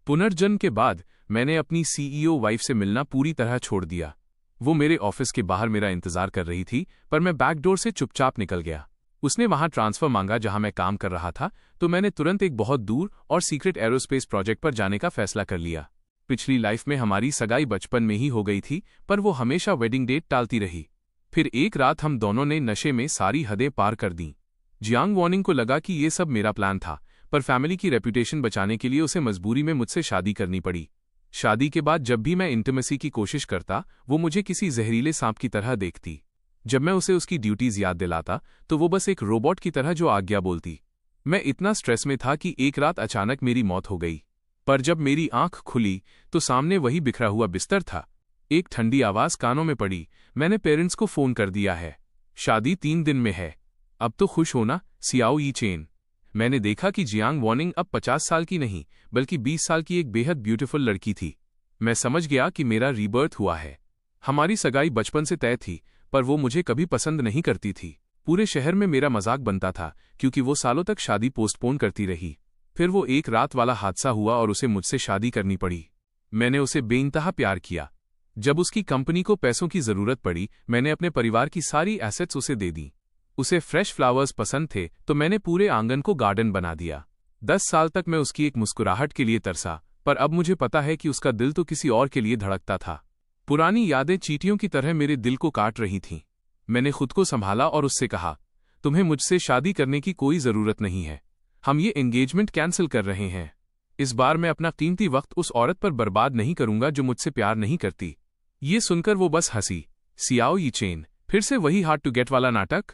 पुनर्जन्म के बाद मैंने अपनी सीईओ वाइफ से मिलना पूरी तरह छोड़ दिया। वो मेरे ऑफिस के बाहर मेरा इंतजार कर रही थी, पर मैं बैकडोर से चुपचाप निकल गया। उसने वहां ट्रांसफर मांगा जहां मैं काम कर रहा था, तो मैंने तुरंत एक बहुत दूर और सीक्रेट एरोस्पेस प्रोजेक्ट पर जाने का फैसला कर लिया। पिछली लाइफ में हमारी सगाई बचपन में ही हो गई थी, पर वो हमेशा वेडिंग डेट टालती रही। फिर एक रात हम दोनों ने नशे में सारी हदें पार कर दीं। जियांग वॉनिंग को लगा कि ये सब मेरा प्लान था, पर फैमिली की रेपुटेशन बचाने के लिए उसे मजबूरी में मुझसे शादी करनी पड़ी। शादी के बाद जब भी मैं इंटीमेसी की कोशिश करता, वो मुझे किसी जहरीले सांप की तरह देखती। जब मैं उसे उसकी ड्यूटीज याद दिलाता, तो वो बस एक रोबोट की तरह जो आज्ञा बोलती। मैं इतना स्ट्रेस में था कि एक रात अचानक मेरी मौत हो गई। पर जब मेरी आंख खुली, तो सामने वही बिखरा हुआ बिस्तर था। एक ठंडी आवाज कानों में पड़ी, मैंने पेरेंट्स को फोन कर दिया है। शादी 3 दिन में है। अब तो खुश होना, सियाओ यी चेन। मैंने देखा कि जियांग वॉनिंग अब 50 साल की नहीं, बल्कि 20 साल की एक बेहद ब्यूटीफुल लड़की थी। मैं समझ गया कि मेरा रीबर्थ हुआ है। हमारी सगाई बचपन से तय थी, पर वो मुझे कभी पसंद नहीं करती थी। पूरे शहर में मेरा मजाक बनता था, क्योंकि वो सालों तक शादी पोस्टपोन करती रही। फिर वो एक रात वाला हादसा हुआ और उसे मुझसे शादी करनी पड़ी। मैंने उसे बेइंतहा प्यार किया। जब उसकी कंपनी को पैसों की जरूरत पड़ी, मैंने अपने परिवार की सारी एसेट्स उसे दे दी। उसे फ्रेश फ्लावर्स पसंद थे, तो मैंने पूरे आंगन को गार्डन बना दिया। 10 साल तक मैं उसकी एक मुस्कुराहट के लिए तरसा, पर अब मुझे पता है कि उसका दिल तो किसी और के लिए धड़कता था। पुरानी यादें चींटियों की तरह मेरे दिल को काट रही थीं। मैंने खुद को संभाला और उससे कहा, तुम्हें मुझसे शादी करने की कोई जरूरत नहीं है। हम ये एंगेजमेंट कैंसिल कर रहे हैं। इस बार मैं अपना कीमती वक्त उस औरत पर बर्बाद नहीं करूंगा जो मुझसे प्यार नहीं करती। ये सुनकर वो बस हंसी। सियाओ यी चेन, फिर से वही हार्ड टू गेट वाला नाटक?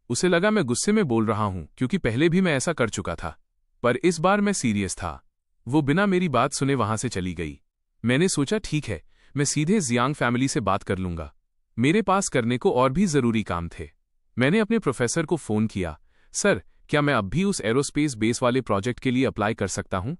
उसे लगा मैं गुस्से में बोल रहा हूं, क्योंकि पहले भी मैं ऐसा कर चुका था। पर इस बार मैं सीरियस था। वो बिना मेरी बात सुने वहां से चली गई। मैंने सोचा ठीक है, मैं सीधे जियांग फैमिली से बात कर लूंगा। मेरे पास करने को और भी जरूरी काम थे। मैंने अपने प्रोफेसर को फोन किया, सर, क्या मैं अब भी उस एरोस्पेस बेस वाले प्रोजेक्ट के लिए अप्लाई कर सकता हूं?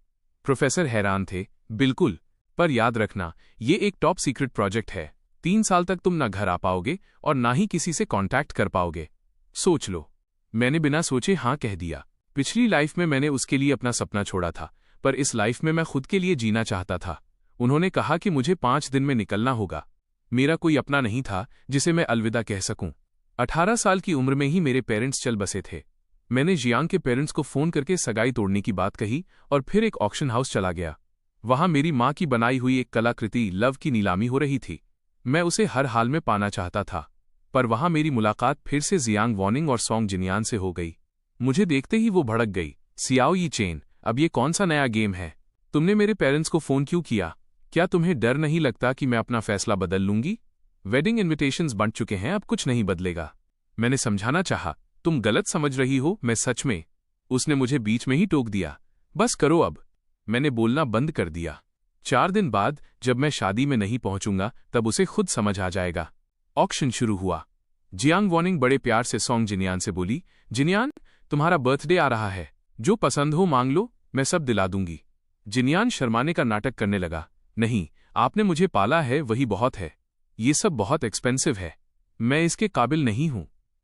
प्रोफेसर हैरान थे। बिल्कुल, पर याद रखना, ये एक टॉप सीक्रेट प्रोजेक्ट है। 3 साल तक तुम ना घर आ पाओगे और ना ही किसी से कांटेक्ट कर पाओगे। सोच लो। मैंने बिना सोचे हाँ कह दिया। पिछली लाइफ में मैंने उसके लिए अपना सपना छोड़ा था, पर इस लाइफ में मैं खुद के लिए जीना चाहता था। उन्होंने कहा कि मुझे 5 दिन में निकलना होगा। मेरा कोई अपना नहीं था जिसे मैं अलविदा कह सकूं। 18 साल की उम्र में ही मेरे पेरेंट्स चल बसे थे। मैंने जियांग के पेरेंट्स को फोन करके सगाई तोड़ने की बात कही और फिर एक ऑक्शन हाउस चला गया। वहां मेरी मां की बनाई हुई एक कलाकृति लव की नीलामी हो रही थी। मैं उसे हर हाल में पाना चाहता था, पर वहां मेरी मुलाकात फिर से जियांग वॉनिंग और सॉन्ग जिनियान से हो गई। मुझे देखते ही वो भड़क गई। सियाओ यी चेन, अब ये कौन सा नया गेम है? तुमने मेरे पेरेंट्स को फोन क्यों किया? क्या तुम्हें डर नहीं लगता कि मैं अपना फैसला बदल लूंगी? वेडिंग इन्विटेशंस बंट चुके हैं, अब कुछ नहीं बदलेगा। मैंने समझाना चाहा, तुम गलत समझ रही हो, मैं सच में। उसने मुझे बीच में ही टोक दिया, बस करो अब। मैंने बोलना बंद कर दिया। 4 दिन बाद जब मैं शादी में नहीं पहुंचूंगा, तब उसे खुद समझ आ जाएगा। ऑक्शन शुरू हुआ। जियांग वॉनिंग बड़े प्यार से सॉन्ग जिनियान से बोली, जिनियान, तुम्हारा बर्थडे आ रहा है, जो पसंद हो मांग लो, मैं सब दिला दूंगी। जिनियान शर्माने का नाटक करने लगा, नहीं, आपने मुझे पाला है, वही बहुत है। ये सब बहुत एक्सपेंसिव है, मैं इसके काबिल नहीं हूं।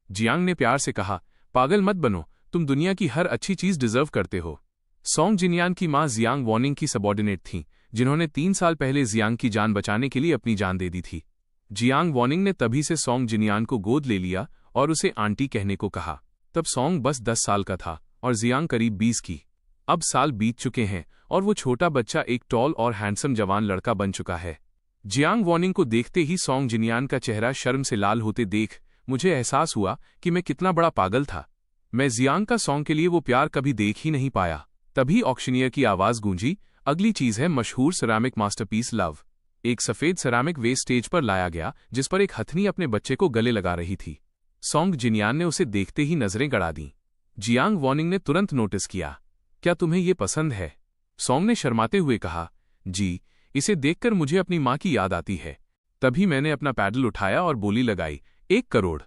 जियांग ने प्यार से कहा, पागल मत बनो, तुम दुनिया की हर अच्छी चीज डिजर्व करते हो। सॉन्ग जिनियान की मां जियांग वॉनिंग की सबॉर्डिनेट थीं, जिन्होंने 3 साल पहले जियांग की जान बचाने के लिए अपनी जान दे दी थी। जियांग वॉनिंग ने तभी से सॉन्ग जिनियान को गोद ले लिया और उसे आंटी कहने को कहा। तब सॉन्ग बस 10 साल का था और जियांग करीब 20 की। अब साल बीत चुके हैं और वो छोटा बच्चा एक टॉल और हैंडसम जवान लड़का बन चुका है। जियांग वॉनिंग को देखते ही सॉन्ग जिनियान का चेहरा शर्म से लाल होते देख मुझे एहसास हुआ कि मैं कितना बड़ा पागल था। मैं जियांग का सॉन्ग के लिए वो प्यार कभी देख ही नहीं पाया। तभी ऑक्शनियर की आवाज गूंजी, अगली चीज है मशहूर सेरामिक मास्टरपीस लव। एक सफेद सेरामिक वेस स्टेज पर लाया गया, जिस पर एक हथनी अपने बच्चे को गले लगा रही थी। सॉन्ग जिनियान ने उसे देखते ही नजरें गड़ा दी। जियांग वॉनिंग ने तुरंत नोटिस किया, क्या तुम्हें ये पसंद है? सॉन्ग ने शर्माते हुए कहा, जी, इसे देखकर मुझे अपनी मां की याद आती है। तभी मैंने अपना पैडल उठाया और बोली लगाई, 1 करोड़।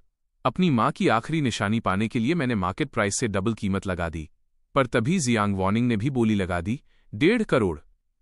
अपनी मां की आखिरी निशानी पाने के लिए मैंने मार्केट प्राइस से डबल कीमत लगा दी। पर तभी जियांग वॉनिंग ने भी बोली लगा दी, 1.5 करोड़।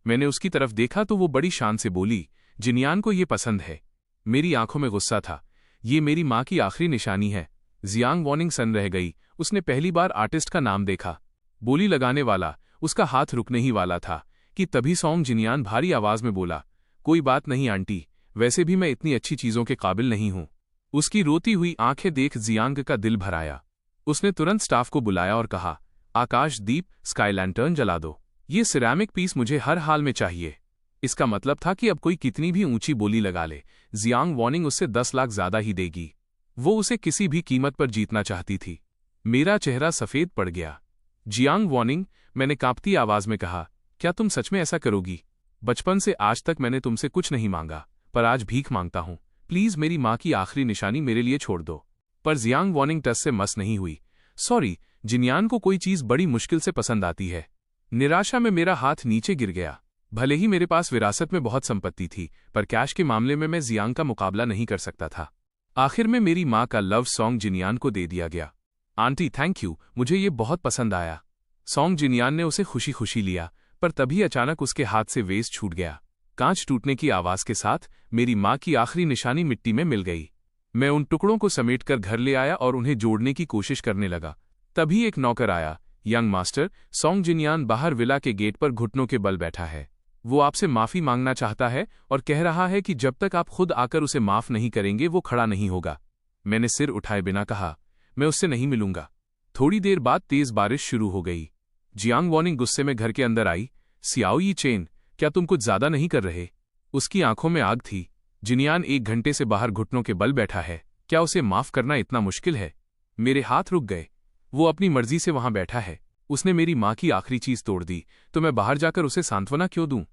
मैंने उसकी तरफ देखा तो वो बड़ी शान से बोली, जिनियान को ये पसंद है। मेरी आंखों में गुस्सा था, ये मेरी मां की आखिरी निशानी है। जियांग वॉनिंग सन रह गई। उसने पहली बार आर्टिस्ट का नाम देखा। बोली लगाने वाला, उसका हाथ रुकने ही वाला था। कि तभी सॉन्ग जिनियान भारी आवाज में बोला, कोई बात नहीं आंटी, वैसे भी मैं इतनी अच्छी चीजों के काबिल नहीं हूं। उसकी रोती हुई आंखें देख जियांग का दिल भर आया। उसने तुरंत स्टाफ को बुलाया और कहा, आकाश दीप, स्काई लैंटर्न जला दो। ये सिरेमिक पीस मुझे हर हाल में चाहिए। इसका मतलब था कि अब कोई कितनी भी ऊंची बोली लगा ले, जियांग वॉनिंग उससे 10 लाख ज्यादा ही देगी। वो उसे किसी भी कीमत पर जीतना चाहती थी। मेरा चेहरा सफेद पड़ गया। जियांग वॉनिंग, मैंने कांपती आवाज में कहा, क्या तुम सच में ऐसा करोगी? बचपन से आज तक मैंने तुमसे कुछ नहीं मांगा, पर आज भीख मांगता हूं। प्लीज मेरी मां की आखिरी निशानी मेरे लिए छोड़ दो। पर जियांग वॉनिंग टस से मस नहीं हुई। सॉरी, जिनियान को कोई चीज बड़ी मुश्किल से पसंद आती है। निराशा में मेरा हाथ नीचे गिर गया। भले ही मेरे पास विरासत में बहुत संपत्ति थी, पर कैश के मामले में मैं जियांग का मुकाबला नहीं कर सकता था। आखिर में मेरी मां का लव सॉन्ग जिनियान को दे दिया गया। आंटी थैंक यू, मुझे ये बहुत पसंद आया। सॉन्ग जिनियान ने उसे खुशी खुशी लिया, पर तभी अचानक उसके हाथ से वेस छूट गया। कांच टूटने की आवाज के साथ मेरी मां की आखिरी निशानी मिट्टी में मिल गई। मैं उन टुकड़ों को समेटकर घर ले आया और उन्हें जोड़ने की कोशिश करने लगा। तभी एक नौकर आया। यंग मास्टर, सॉन्ग जिनियान बाहर विला के गेट पर घुटनों के बल बैठा है। वो आपसे माफी मांगना चाहता है और कह रहा है कि जब तक आप खुद आकर उसे माफ नहीं करेंगे वो खड़ा नहीं होगा। मैंने सिर उठाए बिना कहा, मैं उससे नहीं मिलूंगा। थोड़ी देर बाद तेज बारिश शुरू हो गई। जियांग वॉनिंग गुस्से में घर के अंदर आई। सियाओ यी चेन, क्या तुम कुछ ज्यादा नहीं कर रहे? उसकी आंखों में आग थी। जिनियान 1 घंटे से बाहर घुटनों के बल बैठा है, क्या उसे माफ करना इतना मुश्किल है? मेरे हाथ रुक गए। वो अपनी मर्जी से वहां बैठा है। उसने मेरी मां की आखिरी चीज तोड़ दी, तो मैं बाहर जाकर उसे सांत्वना क्यों दूं?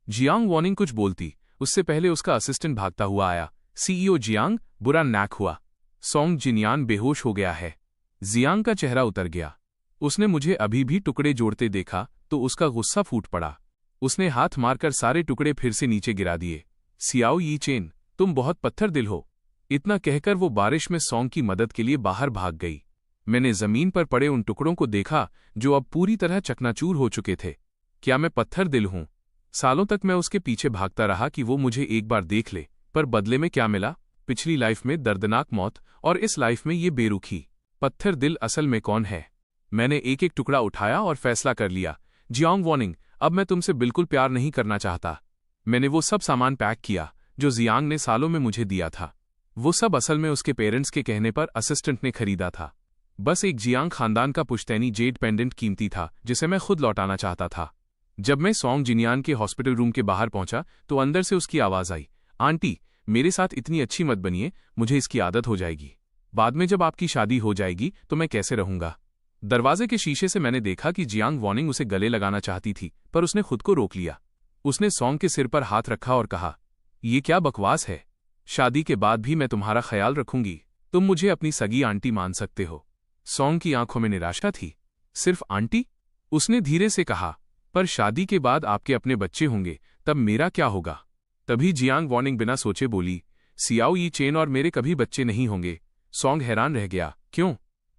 जियांग वॉनिंग कुछ बोलती, उससे पहले उसका असिस्टेंट भागता हुआ आया। सीईओ जियांग, बुरा नैक हुआ। सॉन्ग जिनियान बेहोश हो गया है। जियांग का चेहरा उतर गया। उसने मुझे अभी भी टुकड़े जोड़ते देखा तो उसका गुस्सा फूट पड़ा। उसने हाथ मारकर सारे टुकड़े फिर से नीचे गिरा दिए। सियाओ यी चेन, तुम बहुत पत्थर दिल हो। इतना कहकर वो बारिश में सॉन्ग की मदद के लिए बाहर भाग गई। मैंने जमीन पर पड़े उन टुकड़ों को देखा जो अब पूरी तरह चकनाचूर हो चुके थे। क्या मैं पत्थर दिल हूं? सालों तक मैं उसके पीछे भागता रहा कि वो मुझे एक बार देख ले, पर बदले में क्या मिला? पिछली लाइफ में दर्दनाक मौत और इस लाइफ में ये बेरुखी। पत्थर दिल असल में कौन है? मैंने एक एक टुकड़ा उठाया और फैसला कर लिया। जियांग वॉनिंग, अब मैं तुमसे बिल्कुल प्यार नहीं करना चाहता। मैंने वो सब सामान पैक किया जो जियांग ने सालों में मुझे दिया था। वो सब असल में उसके पेरेंट्स के कहने पर असिस्टेंट ने खरीदा था। बस एक जियांग खानदान का पुश्तैनी जेड पेंडेंट कीमती था जिसे मैं खुद लौटाना चाहता था। जब मैं सॉन्ग जिनियान के हॉस्पिटल रूम के बाहर पहुंचा तो अंदर से उसकी आवाज आई, आंटी, मेरे साथ इतनी अच्छी मत बनिए, मुझे इसकी आदत हो जाएगी। बाद में जब आपकी शादी हो जाएगी तो मैं कैसे रहूंगा? दरवाजे के शीशे से मैंने देखा कि जियांग वॉनिंग उसे गले लगाना चाहती थी, पर उसने खुद को रोक लिया। उसने सॉन्ग के सिर पर हाथ रखा और कहा, ये क्या बकवास है? शादी के बाद भी मैं तुम्हारा ख्याल रखूंगी। तुम मुझे अपनी सगी आंटी मान सकते हो। सॉन्ग की आंखों में निराशा थी। सिर्फ आंटी? उसने धीरे से कहा, पर शादी के बाद आपके अपने बच्चे होंगे, तब मेरा क्या होगा? तभी जियांग वॉनिंग बिना सोचे बोली, सियाओ यी चेन और मेरे कभी बच्चे नहीं होंगे। सॉन्ग हैरान रह गया, क्यों?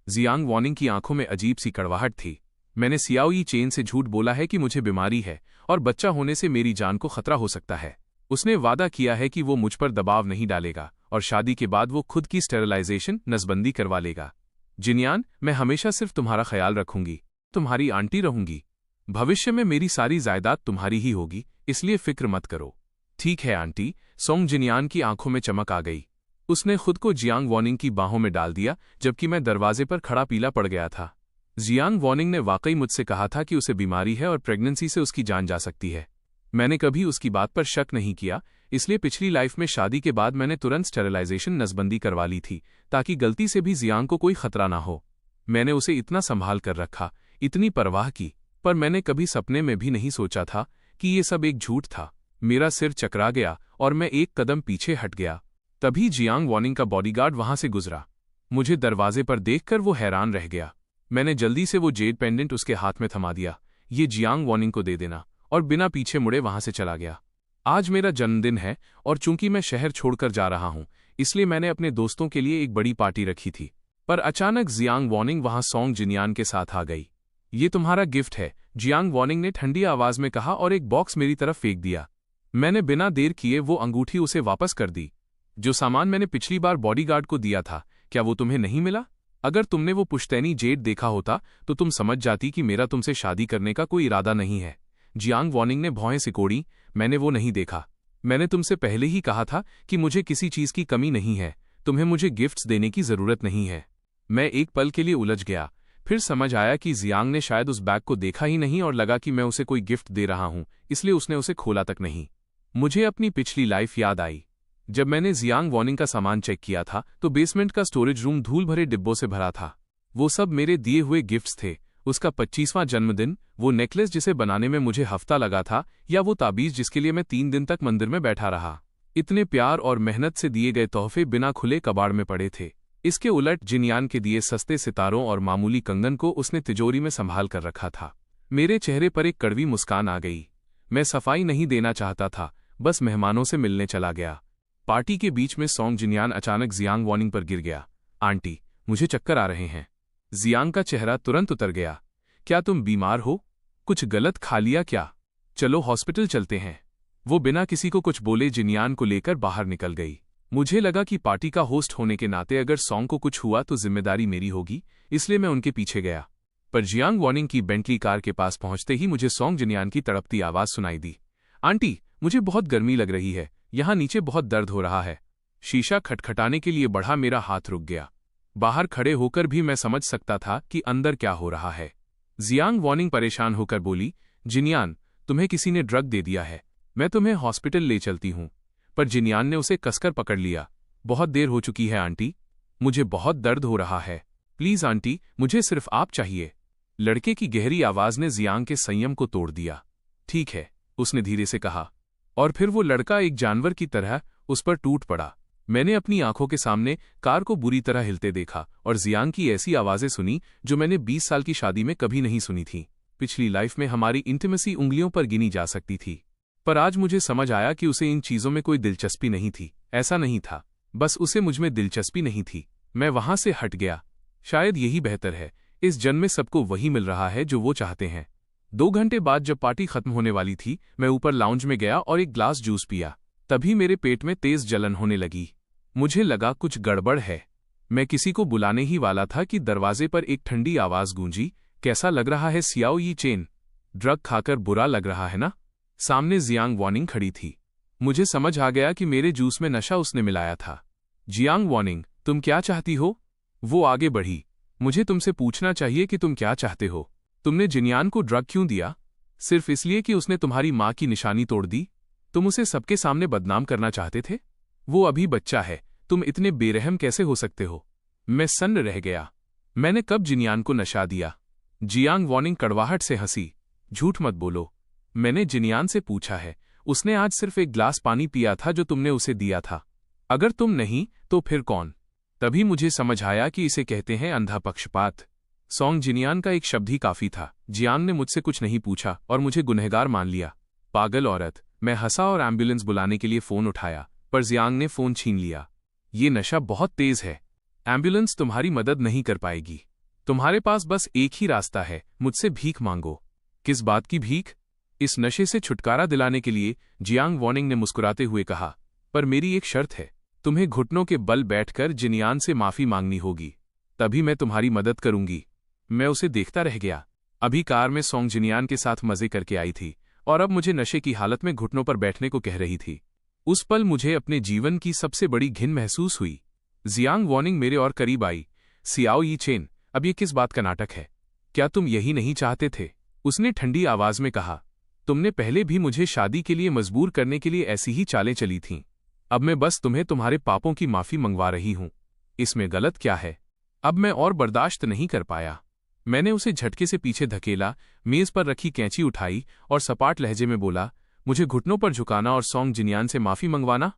जियांग वॉनिंग की आंखों में अजीब सी कड़वाहट थी। मैंने सियाओ यी चेन से झूठ बोला है कि मुझे बीमारी है और बच्चा होने से मेरी जान को खतरा हो सकता है। उसने वादा किया है कि वो मुझ पर दबाव नहीं डालेगा और शादी के बाद वो खुद की स्टेरिलाइजेशन नसबंदी करवा लेगा। जिनियान, मैं हमेशा सिर्फ तुम्हारा ख्याल रखूंगी, तुम्हारी आंटी रहूंगी। भविष्य में मेरी सारी जायदाद तुम्हारी ही होगी, इसलिए फिक्र मत करो। ठीक है आंटी। सॉन्ग जिनियान की आंखों में चमक आ गई। उसने खुद को जियांग वॉनिंग की बाहों में डाल दिया, जबकि मैं दरवाजे पर खड़ा पीला पड़ गया था। जियांग वॉनिंग ने वाकई मुझसे कहा था कि उसे बीमारी है और प्रेगनेंसी से उसकी जान जा सकती है। मैंने कभी उसकी बात पर शक नहीं किया, इसलिए पिछली लाइफ में शादी के बाद मैंने तुरंत स्टेरिलाइजेशन नसबंदी करवा ली थी, ताकि गलती से भी जियांग को कोई खतरा ना हो। मैंने उसे इतना संभाल कर रखा, इतनी परवाह की, पर मैंने कभी सपने में भी नहीं सोचा था कि ये सब एक झूठ था। मेरा सिर चकरा गया और मैं एक कदम पीछे हट गया। तभी जियांग वॉनिंग का बॉडीगार्ड वहां से गुजरा। मुझे दरवाजे पर देखकर वो हैरान रह गया। मैंने जल्दी से वो जेड पेंडेंट उसके हाथ में थमा दिया। ये जियांग वॉनिंग को दे देना, और बिना पीछे मुड़े वहां से चला गया। आज मेरा जन्मदिन है और चूंकि मैं शहर छोड़कर जा रहा हूं, इसलिए मैंने अपने दोस्तों के लिए एक बड़ी पार्टी रखी थी। पर अचानक जियांग वॉनिंग वहां सॉन्ग जिनियान के साथ आ गई। ये तुम्हारा गिफ्ट है, जियांग वॉनिंग ने ठंडी आवाज में कहा और एक बॉक्स मेरी तरफ फेंक दिया। मैंने बिना देर किए वो अंगूठी उसे वापस कर दी। जो सामान मैंने पिछली बार बॉडीगार्ड को दिया था, क्या वो तुम्हें नहीं मिला? अगर तुमने वो पुश्तैनी जेड देखा होता तो तुम समझ जाती कि मेरा तुमसे शादी करने का कोई इरादा नहीं है। जियांग वॉनिंग ने भौहें सिकोड़ी। मैंने वो नहीं देखा। मैंने तुमसे पहले ही कहा था कि मुझे किसी चीज की कमी नहीं है, तुम्हें मुझे गिफ्ट्स देने की जरूरत नहीं है। मैं एक पल के लिए उलझ गया, फिर समझ आया कि जियांग ने शायद उस बैग को देखा ही नहीं और लगा कि मैं उसे कोई गिफ्ट दे रहा हूं, इसलिए उसने उसे खोला तक नहीं। मुझे अपनी पिछली लाइफ याद आई। जब मैंने जियांग वॉनिंग का सामान चेक किया था तो बेसमेंट का स्टोरेज रूम धूल भरे डिब्बों से भरा था। वो सब मेरे दिए हुए गिफ्ट्स थे। उसका 25वां जन्मदिन, वो नेकलेस जिसे बनाने में मुझे हफ्ता लगा था, या वो ताबीज जिसके लिए मैं 3 दिन तक मंदिर में बैठा रहा। इतने प्यार और मेहनत से दिए गए तोहफे बिना खुले कबाड़ में पड़े थे। इसके उलट जिनयान के दिए सस्ते सितारों और मामूली कंगन को उसने तिजोरी में संभाल कर रखा था। मेरे चेहरे पर एक कड़वी मुस्कान आ गई। मैं सफाई नहीं देना चाहता था, बस मेहमानों से मिलने चला गया। पार्टी के बीच में सोंग जिनयान अचानक जियांग वॉनिंग पर गिर गया। आंटी, मुझे चक्कर आ रहे हैं। जियांग का चेहरा तुरंत उतर गया। क्या तुम बीमार हो? कुछ गलत खा लिया क्या? चलो हॉस्पिटल चलते हैं। वो बिना किसी को कुछ बोले जिनयान को लेकर बाहर निकल गई। मुझे लगा कि पार्टी का होस्ट होने के नाते अगर सोंग को कुछ हुआ तो जिम्मेदारी मेरी होगी, इसलिए मैं उनके पीछे गया। पर जियांग वॉनिंग की बेंटली कार के पास पहुंचते ही मुझे सोंग जिनयान की तड़पती आवाज सुनाई दी। आंटी, मुझे बहुत गर्मी लग रही है, यहाँ नीचे बहुत दर्द हो रहा है। शीशा खटखटाने के लिए बढ़ा, मेरा हाथ रुक गया। बाहर खड़े होकर भी मैं समझ सकता था कि अंदर क्या हो रहा है। जियांग वॉनिंग परेशान होकर बोली, जिनयान, तुम्हें किसी ने ड्रग दे दिया है, मैं तुम्हें हॉस्पिटल ले चलती हूँ। पर जिनयान ने उसे कसकर पकड़ लिया। बहुत देर हो चुकी है आंटी, मुझे बहुत दर्द हो रहा है। प्लीज आंटी, मुझे सिर्फ आप चाहिए। लड़के की गहरी आवाज ने जियांग के संयम को तोड़ दिया। ठीक है, उसने धीरे से कहा, और फिर वो लड़का एक जानवर की तरह उस पर टूट पड़ा। मैंने अपनी आंखों के सामने कार को बुरी तरह हिलते देखा और जियांग की ऐसी आवाजें सुनी जो मैंने 20 साल की शादी में कभी नहीं सुनी थी। पिछली लाइफ में हमारी इंटीमेसी उंगलियों पर गिनी जा सकती थी, पर आज मुझे समझ आया कि उसे इन चीजों में कोई दिलचस्पी नहीं थी। ऐसा नहीं था, बस उसे मुझमें दिलचस्पी नहीं थी। मैं वहां से हट गया। शायद यही बेहतर है। इस जन्म में सबको वही मिल रहा है जो वो चाहते हैं। 2 घंटे बाद जब पार्टी खत्म होने वाली थी, मैं ऊपर लाउंज में गया और एक ग्लास जूस पिया। तभी मेरे पेट में तेज जलन होने लगी। मुझे लगा कुछ गड़बड़ है। मैं किसी को बुलाने ही वाला था कि दरवाजे पर एक ठंडी आवाज गूंजी, कैसा लग रहा है सियाओ यी चेन? ड्रग खाकर बुरा लग रहा है ना? सामने जियांग वॉनिंग खड़ी थी। मुझे समझ आ गया कि मेरे जूस में नशा उसने मिलाया था। जियांग वॉनिंग, तुम क्या चाहती हो? वो आगे बढ़ी। मुझे तुमसे पूछना चाहिए कि तुम क्या चाहते हो। तुमने जिनयान को ड्रग क्यों दिया? सिर्फ इसलिए कि उसने तुम्हारी मां की निशानी तोड़ दी? तुम उसे सबके सामने बदनाम करना चाहते थे? वो अभी बच्चा है, तुम इतने बेरहम कैसे हो सकते हो? मैं सन्न रह गया। मैंने कब जिनयान को नशा दिया? जियांग वॉनिंग कड़वाहट से हंसी। झूठ मत बोलो। मैंने जिनयान से पूछा है। उसने आज सिर्फ एक ग्लास पानी पिया था जो तुमने उसे दिया था। अगर तुम नहीं तो फिर कौन? तभी मुझे समझ आया कि इसे कहते हैं अंधा पक्षपात। सोंग जिनयान का एक शब्द ही काफी था। जियांग ने मुझसे कुछ नहीं पूछा और मुझे गुनहगार मान लिया। पागल औरत। मैं हंसा और एम्बुलेंस बुलाने के लिए फोन उठाया, पर जियांग ने फोन छीन लिया। ये नशा बहुत तेज है। एम्बुलेंस तुम्हारी मदद नहीं कर पाएगी। तुम्हारे पास बस एक ही रास्ता है, मुझसे भीख मांगो। किस बात की भीख? इस नशे से छुटकारा दिलाने के लिए, जियांग वॉनिंग ने मुस्कुराते हुए कहा। पर मेरी एक शर्त है, तुम्हें घुटनों के बल बैठकर जिनयान से माफी मांगनी होगी, तभी मैं तुम्हारी मदद करूंगी। मैं उसे देखता रह गया। अभी कार में सोंग जिनयान के साथ मजे करके आई थी और अब मुझे नशे की हालत में घुटनों पर बैठने को कह रही थी। उस पल मुझे अपने जीवन की सबसे बड़ी घिन महसूस हुई। जियांग वॉनिंग मेरे और करीब आई। सियाओ यी चेन, अब ये किस बात का नाटक है? क्या तुम यही नहीं चाहते थे? उसने ठंडी आवाज में कहा। तुमने पहले भी मुझे शादी के लिए मजबूर करने के लिए ऐसी ही चालें चली थीं। अब मैं बस तुम्हें तुम्हारे पापों की माफी मंगवा रही हूं। इसमें गलत क्या है? अब मैं और बर्दाश्त नहीं कर पाया। मैंने उसे झटके से पीछे धकेला, मेज पर रखी कैंची उठाई और सपाट लहजे में बोला, मुझे घुटनों पर झुकाना और सोंग जिनयान से माफी मंगवाना?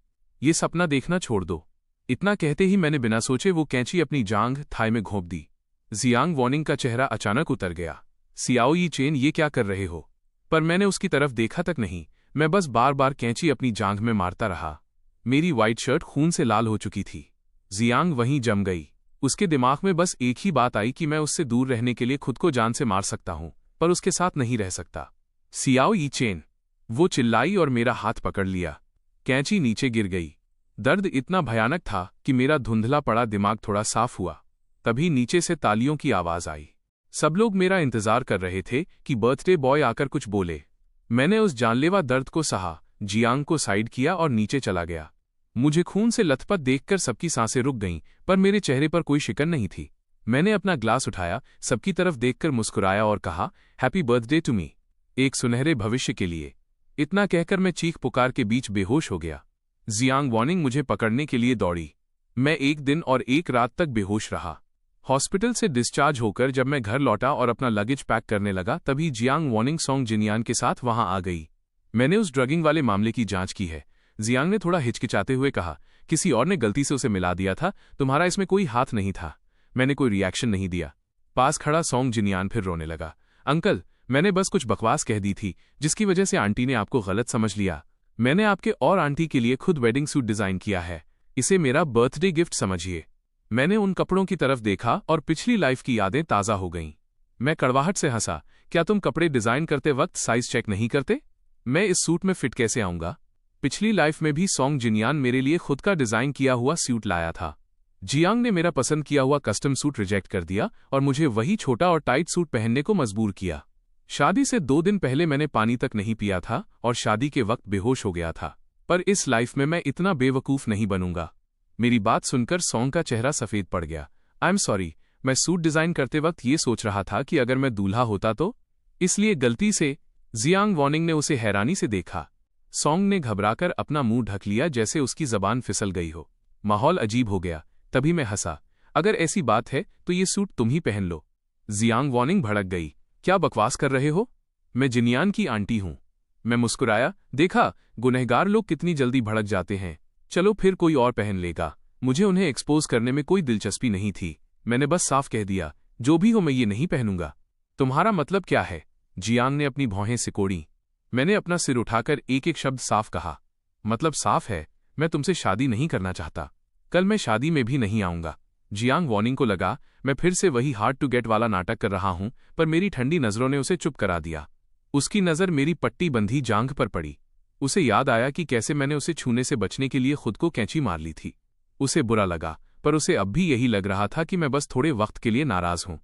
ये सपना देखना छोड़ दो। इतना कहते ही मैंने बिना सोचे वो कैंची अपनी जांघ थाई में घोंप दी। जियांग वॉनिंग का चेहरा अचानक उतर गया। सियाओ यी चेन, ये क्या कर रहे हो? पर मैंने उसकी तरफ देखा तक नहीं। मैं बस बार बार कैंची अपनी जांघ में मारता रहा। मेरी व्हाइट शर्ट खून से लाल हो चुकी थी। जियांग वहीं जम गई। उसके दिमाग में बस एक ही बात आई कि मैं उससे दूर रहने के लिए खुद को जान से मार सकता हूं, पर उसके साथ नहीं रह सकता। सियाओ यी चेन, वो चिल्लाई और मेरा हाथ पकड़ लिया। कैंची नीचे गिर गई। दर्द इतना भयानक था कि मेरा धुंधला पड़ा दिमाग थोड़ा साफ हुआ। तभी नीचे से तालियों की आवाज आई। सब लोग मेरा इंतजार कर रहे थे कि बर्थडे बॉय आकर कुछ बोले। मैंने उस जानलेवा दर्द को सहा, जियांग को साइड किया और नीचे चला गया। मुझे खून से लथपथ देखकर सबकी सांसें रुक गईं, पर मेरे चेहरे पर कोई शिकन नहीं थी। मैंने अपना ग्लास उठाया, सबकी तरफ देखकर मुस्कुराया और कहा, हैप्पी बर्थडे टू मी, एक सुनहरे भविष्य के लिए। इतना कहकर मैं चीख पुकार के बीच बेहोश हो गया। जियांग वॉनिंग मुझे पकड़ने के लिए दौड़ी। मैं 1 दिन और 1 रात तक बेहोश रहा। हॉस्पिटल से डिस्चार्ज होकर जब मैं घर लौटा और अपना लगेज पैक करने लगा, तभी जियांग वॉनिंग सॉन्ग जिनियान के साथ वहां आ गई। मैंने उस ड्रगिंग वाले मामले की जांच की है। जियांग ने थोड़ा हिचकिचाते हुए कहा, किसी और ने गलती से उसे मिला दिया था, तुम्हारा इसमें कोई हाथ नहीं था। मैंने कोई रिएक्शन नहीं दिया। पास खड़ा सॉन्ग जिनियान फिर रोने लगा। अंकल, मैंने बस कुछ बकवास कह दी थी, जिसकी वजह से आंटी ने आपको गलत समझ लिया। मैंने आपके और आंटी के लिए खुद वेडिंग सूट डिजाइन किया है, इसे मेरा बर्थडे गिफ्ट समझिए। मैंने उन कपड़ों की तरफ देखा और पिछली लाइफ की यादें ताज़ा हो गईं। मैं कड़वाहट से हंसा, क्या तुम कपड़े डिजाइन करते वक्त साइज चेक नहीं करते? मैं इस सूट में फिट कैसे आऊंगा? पिछली लाइफ में भी सॉन्ग जिनियान मेरे लिए खुद का डिजाइन किया हुआ सूट लाया था। जियांग ने मेरा पसंद किया हुआ कस्टम सूट रिजेक्ट कर दिया और मुझे वही छोटा और टाइट सूट पहनने को मजबूर किया। शादी से 2 दिन पहले मैंने पानी तक नहीं पिया था और शादी के वक्त बेहोश हो गया था, पर इस लाइफ में मैं इतना बेवकूफ नहीं बनूंगा। मेरी बात सुनकर सॉन्ग का चेहरा सफेद पड़ गया। आई एम सॉरी, मैं सूट डिजाइन करते वक्त ये सोच रहा था कि अगर मैं दूल्हा होता तो, इसलिए गलती से। जियांग वॉनिंग ने उसे हैरानी से देखा। सॉन्ग ने घबराकर अपना मुंह ढक लिया, जैसे उसकी जबान फिसल गई हो। माहौल अजीब हो गया। तभी मैं हंसा, अगर ऐसी बात है तो ये सूट तुम ही पहन लो। जियांग वॉनिंग भड़क गई, क्या बकवास कर रहे हो? मैं जिनियान की आंटी हूं। मैं मुस्कुराया, देखा गुनहगार लोग कितनी जल्दी भड़क जाते हैं। चलो फिर कोई और पहन लेगा। मुझे उन्हें एक्सपोज करने में कोई दिलचस्पी नहीं थी। मैंने बस साफ कह दिया, जो भी हो मैं ये नहीं पहनूंगा। तुम्हारा मतलब क्या है? जियांग ने अपनी भौहें सिकोड़ी। मैंने अपना सिर उठाकर एक एक शब्द साफ कहा, मतलब साफ है, मैं तुमसे शादी नहीं करना चाहता। कल मैं शादी में भी नहीं आऊंगा। जियांग वॉनिंग को लगा मैं फिर से वही हार्ड टू गेट वाला नाटक कर रहा हूं, पर मेरी ठंडी नजरों ने उसे चुप करा दिया। उसकी नजर मेरी पट्टी बंधी जांघ पर पड़ी। उसे याद आया कि कैसे मैंने उसे छूने से बचने के लिए खुद को कैंची मार ली थी। उसे बुरा लगा, पर उसे अब भी यही लग रहा था कि मैं बस थोड़े वक्त के लिए नाराज हूं।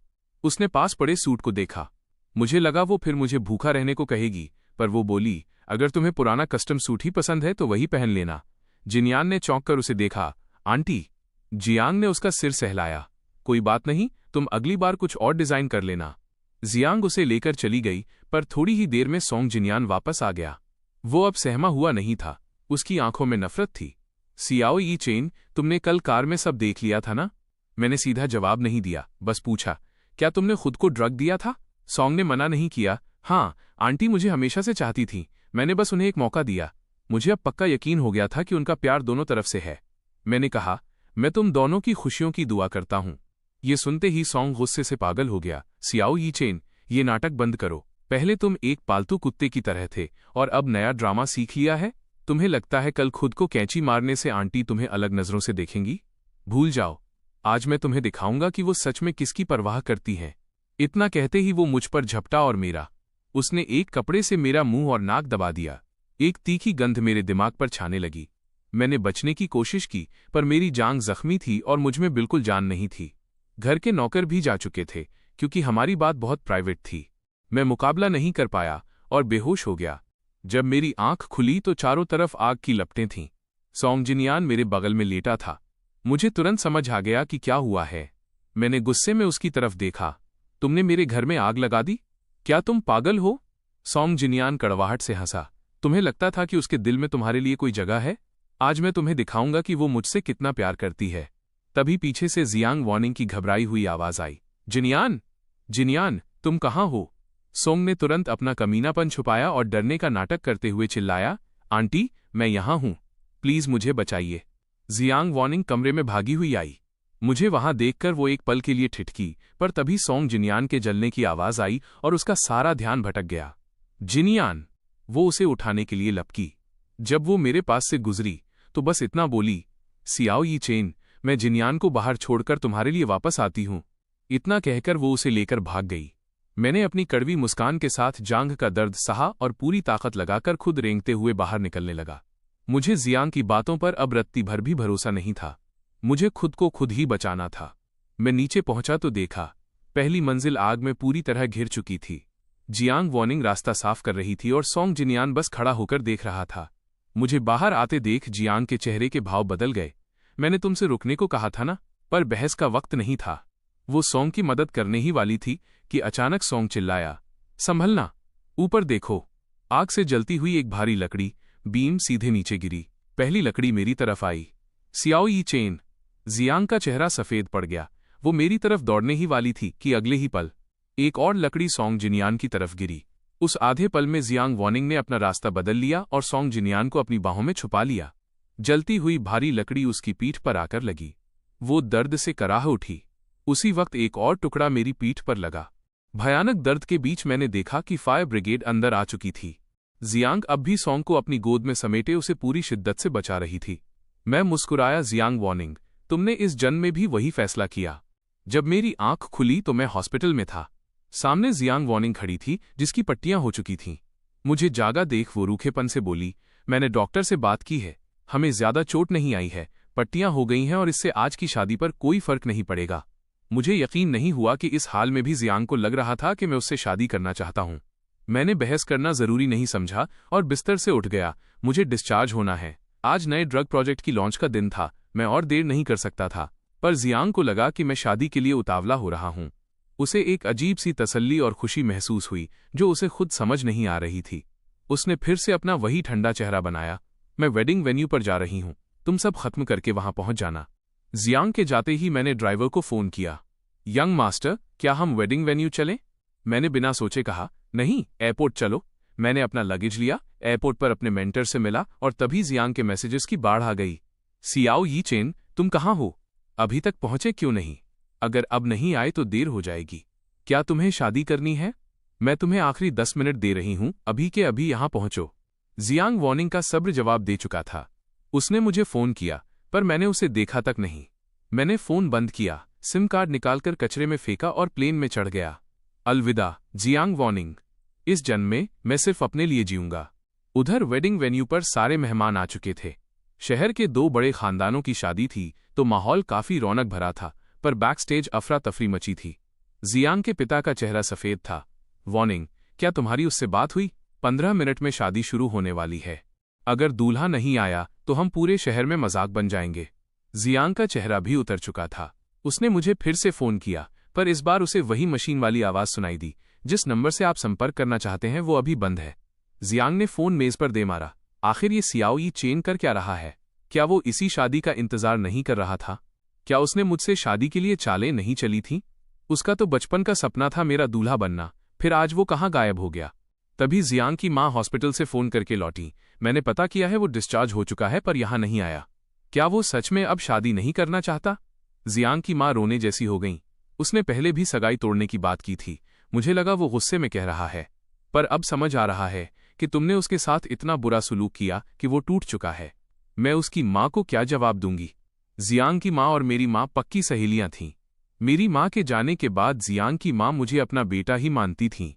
उसने पास पड़े सूट को देखा। मुझे लगा वो फिर मुझे भूखा रहने को कहेगी, पर वो बोली, अगर तुम्हें पुराना कस्टम सूट ही पसंद है तो वही पहन लेना। जिनियान ने चौंक कर उसे देखा। आंटी। जियांग ने उसका सिर सहलाया। कोई बात नहीं, तुम अगली बार कुछ और डिजाइन कर लेना। जियांग उसे लेकर चली गई, पर थोड़ी ही देर में सॉन्ग जिनियान वापस आ गया। वो अब सहमा हुआ नहीं था, उसकी आंखों में नफरत थी। सियाओ यी चेन, तुमने कल कार में सब देख लिया था ना? मैंने सीधा जवाब नहीं दिया, बस पूछा, क्या तुमने खुद को ड्रग दिया था? सॉन्ग ने मना नहीं किया। हाँ, आंटी मुझे हमेशा से चाहती थी, मैंने बस उन्हें एक मौका दिया। मुझे अब पक्का यकीन हो गया था कि उनका प्यार दोनों तरफ से है। मैंने कहा, मैं तुम दोनों की खुशियों की दुआ करता हूं। ये सुनते ही सॉन्ग गुस्से से पागल हो गया। सियाओ यी चेन, ये नाटक बंद करो। पहले तुम एक पालतू कुत्ते की तरह थे और अब नया ड्रामा सीख लिया है। तुम्हें लगता है कल खुद को कैंची मारने से आंटी तुम्हें अलग नजरों से देखेंगी? भूल जाओ, आज मैं तुम्हें दिखाऊंगा कि वो सच में किसकी परवाह करती हैं। इतना कहते ही वो मुझ पर झपटा और उसने एक कपड़े से मेरा मुंह और नाक दबा दिया। एक तीखी गंध मेरे दिमाग पर छाने लगी। मैंने बचने की कोशिश की, पर मेरी जांघ जख्मी थी और मुझमें बिल्कुल जान नहीं थी। घर के नौकर भी जा चुके थे, क्योंकि हमारी बात बहुत प्राइवेट थी। मैं मुकाबला नहीं कर पाया और बेहोश हो गया। जब मेरी आंख खुली तो चारों तरफ आग की लपटें थीं। सॉन्ग जिनियान मेरे बगल में लेटा था। मुझे तुरंत समझ आ गया कि क्या हुआ है। मैंने गुस्से में उसकी तरफ देखा। तुमने मेरे घर में आग लगा दी? क्या तुम पागल हो? सॉन्ग जिनियान कड़वाहट से हंसा। तुम्हें लगता था कि उसके दिल में तुम्हारे लिए कोई जगह है? आज मैं तुम्हें दिखाऊंगा कि वो मुझसे कितना प्यार करती है। तभी पीछे से जियांग वॉनिंग की घबराई हुई आवाज आई, जिनियान, जिनियान, तुम कहाँ हो? सोंग ने तुरंत अपना कमीनापन छुपाया और डरने का नाटक करते हुए चिल्लाया, आंटी, मैं यहां हूं, प्लीज मुझे बचाइए। जियांग वॉनिंग कमरे में भागी हुई आई। मुझे वहां देखकर वो एक पल के लिए ठिठकी, पर तभी सॉन्ग जिनियान के जलने की आवाज आई और उसका सारा ध्यान भटक गया। जिनियान, वो उसे उठाने के लिए लपकी। जब वो मेरे पास से गुजरी तो बस इतना बोली, सियाओ यी चेन, मैं जिनियान को बाहर छोड़कर तुम्हारे लिए वापस आती हूं। इतना कहकर वो उसे लेकर भाग गई। मैंने अपनी कड़वी मुस्कान के साथ जांघ का दर्द सहा और पूरी ताकत लगाकर खुद रेंगते हुए बाहर निकलने लगा। मुझे जियांग की बातों पर अब रत्ती भर भी भरोसा नहीं था। मुझे खुद को खुद ही बचाना था। मैं नीचे पहुंचा तो देखा, पहली मंजिल आग में पूरी तरह घिर चुकी थी। जियांग वॉनिंग रास्ता साफ कर रही थी और सोंग जिनियान बस खड़ा होकर देख रहा था। मुझे बाहर आते देख जियांग के चेहरे के भाव बदल गए। मैंने तुमसे रुकने को कहा था ना, पर बहस का वक्त नहीं था। वो सोंग की मदद करने ही वाली थी कि अचानक सोंग चिल्लाया, संभलना, ऊपर देखो। आग से जलती हुई एक भारी लकड़ी बीम सीधे नीचे गिरी। पहली लकड़ी मेरी तरफ आई। सियाओ यी चेन। जियांग का चेहरा सफेद पड़ गया। वो मेरी तरफ दौड़ने ही वाली थी कि अगले ही पल एक और लकड़ी सोंग जिनियान की तरफ गिरी। उस आधे पल में जियांग वॉनिंग ने अपना रास्ता बदल लिया और सोंग जिनियान को अपनी बाहों में छुपा लिया। जलती हुई भारी लकड़ी उसकी पीठ पर आकर लगी। वो दर्द से कराह उठी। उसी वक्त एक और टुकड़ा मेरी पीठ पर लगा। भयानक दर्द के बीच मैंने देखा कि फायर ब्रिगेड अंदर आ चुकी थी। जियांग अब भी सोंग को अपनी गोद में समेटे उसे पूरी शिद्दत से बचा रही थी। मैं मुस्कुराया, जियांग वॉनिंग, तुमने इस जन्म में भी वही फैसला किया। जब मेरी आंख खुली तो मैं हॉस्पिटल में था। सामने जियांग वॉनिंग खड़ी थी, जिसकी पट्टियां हो चुकी थीं। मुझे जागा देख वो रूखेपन से बोली, मैंने डॉक्टर से बात की है, हमें ज्यादा चोट नहीं आई है, पट्टियां हो गई हैं और इससे आज की शादी पर कोई फर्क नहीं पड़ेगा। मुझे यकीन नहीं हुआ कि इस हाल में भी जियांग को लग रहा था कि मैं उससे शादी करना चाहता हूं। मैंने बहस करना जरूरी नहीं समझा और बिस्तर से उठ गया। मुझे डिस्चार्ज होना है। आज नए ड्रग प्रोजेक्ट की लॉन्च का दिन था, मैं और देर नहीं कर सकता था। पर जियांग को लगा कि मैं शादी के लिए उतावला हो रहा हूं। उसे एक अजीब सी तसल्ली और खुशी महसूस हुई जो उसे खुद समझ नहीं आ रही थी। उसने फिर से अपना वही ठंडा चेहरा बनाया, मैं वेडिंग वेन्यू पर जा रही हूं, तुम सब खत्म करके वहां पहुंच जाना। जियांग के जाते ही मैंने ड्राइवर को फोन किया, यंग मास्टर, क्या हम वेडिंग वेन्यू चलें? मैंने बिना सोचे कहा, नहीं, एयरपोर्ट चलो। मैंने अपना लगेज लिया, एयरपोर्ट पर अपने मेंटर से मिला और तभी जियांग के मैसेजेस की बाढ़ आ गई। सियाओ यी चेन, तुम कहाँ हो? अभी तक पहुंचे क्यों नहीं? अगर अब नहीं आए तो देर हो जाएगी। क्या तुम्हें शादी करनी है? मैं तुम्हें आखिरी 10 मिनट दे रही हूं, अभी के अभी यहां पहुंचो। जियांग वॉनिंग का सब्र जवाब दे चुका था। उसने मुझे फोन किया, पर मैंने उसे देखा तक नहीं। मैंने फोन बंद किया, सिम कार्ड निकालकर कचरे में फेंका और प्लेन में चढ़ गया। अलविदा जियांग वॉनिंग, इस जन्म में मैं सिर्फ अपने लिए जीऊंगा। उधर वेडिंग वेन्यू पर सारे मेहमान आ चुके थे। शहर के 2 बड़े खानदानों की शादी थी तो माहौल काफी रौनक भरा था, पर बैकस्टेज अफरा तफरी मची थी। जियांग के पिता का चेहरा सफेद था। वॉर्निंग, क्या तुम्हारी उससे बात हुई? 15 मिनट में शादी शुरू होने वाली है। अगर दूल्हा नहीं आया तो हम पूरे शहर में मजाक बन जाएंगे। जियांग का चेहरा भी उतर चुका था। उसने मुझे फिर से फोन किया, पर इस बार उसे वही मशीन वाली आवाज सुनाई दी, जिस नंबर से आप संपर्क करना चाहते हैं वो अभी बंद है। जियांग ने फोन मेज पर दे मारा। आखिर ये सियाओ यी चेन कर क्या रहा है? क्या वो इसी शादी का इंतजार नहीं कर रहा था? क्या उसने मुझसे शादी के लिए चालें नहीं चली थीं? उसका तो बचपन का सपना था मेरा दूल्हा बनना, फिर आज वो कहाँ गायब हो गया? तभी जियांग की माँ हॉस्पिटल से फोन करके लौटी। मैंने पता किया है वो डिस्चार्ज हो चुका है पर यहाँ नहीं आया। क्या वो सच में अब शादी नहीं करना चाहता? जियांग की माँ रोने जैसी हो गई। उसने पहले भी सगाई तोड़ने की बात की थी। मुझे लगा वो गुस्से में कह रहा है, पर अब समझ आ रहा है कि तुमने उसके साथ इतना बुरा सलूक किया कि वो टूट चुका है। मैं उसकी माँ को क्या जवाब दूंगी? जियांग की माँ और मेरी माँ पक्की सहेलियां थीं। मेरी माँ के जाने के बाद जियांग की माँ मुझे अपना बेटा ही मानती थीं।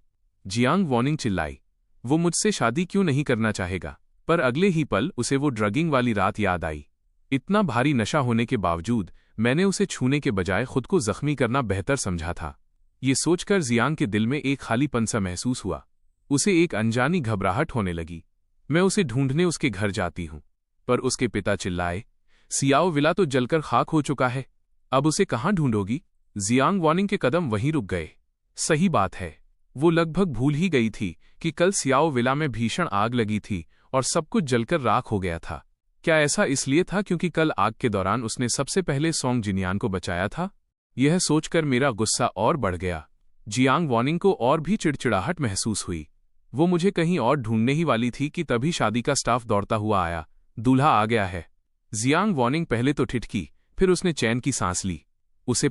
जियांग वॉर्निंग चिल्लाई, वो मुझसे शादी क्यों नहीं करना चाहेगा? पर अगले ही पल उसे वो ड्रगिंग वाली रात याद आई। इतना भारी नशा होने के बावजूद मैंने उसे छूने के बजाय खुद को जख्मी करना बेहतर समझा था। ये सोचकर जियांग के दिल में एक खालीपन सा महसूस हुआ। उसे एक अनजानी घबराहट होने लगी। मैं उसे ढूंढने उसके घर जाती हूँ, पर उसके पिता चिल्लाए, सियाओ विला तो जलकर खाक हो चुका है, अब उसे कहाँ ढूंढोगी? जियांग वॉर्निंग के कदम वहीं रुक गए। सही बात है, वो लगभग भूल ही गई थी कि कल सियाओ विला में भीषण आग लगी थी और सब कुछ जलकर राख हो गया था। क्या ऐसा इसलिए था क्योंकि कल आग के दौरान उसने सबसे पहले सोंग जिनियान को बचाया था? यह सोचकर मेरा गुस्सा और बढ़ गया। जियांग वॉर्निंग को और भी चिड़चिड़ाहट महसूस हुई। वो मुझे कहीं और ढूंढने ही वाली थी कि तभी शादी का स्टाफ दौड़ता हुआ आया। दूल्हा आ गया है। जियांग वॉर्निंग पहले तो ठिठकी, फिर उसने चैन की सांस ली। उसे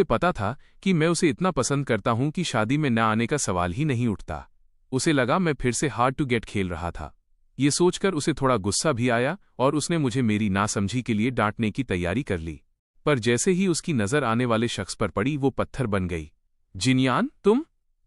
पता था कि मैं उसे इतना पसंद करता हूं कि शादी में न आने का सवाल ही नहीं उठता। उसे लगा मैं फिर से हार्ड टू गेट खेल रहा था। ये सोचकर उसे थोड़ा गुस्सा भी आया और उसने मुझे मेरी नासमझी के लिए डांटने की तैयारी कर ली। पर जैसे ही उसकी नजर आने वाले शख्स पर पड़ी वो पत्थर बन गई। जिनियान,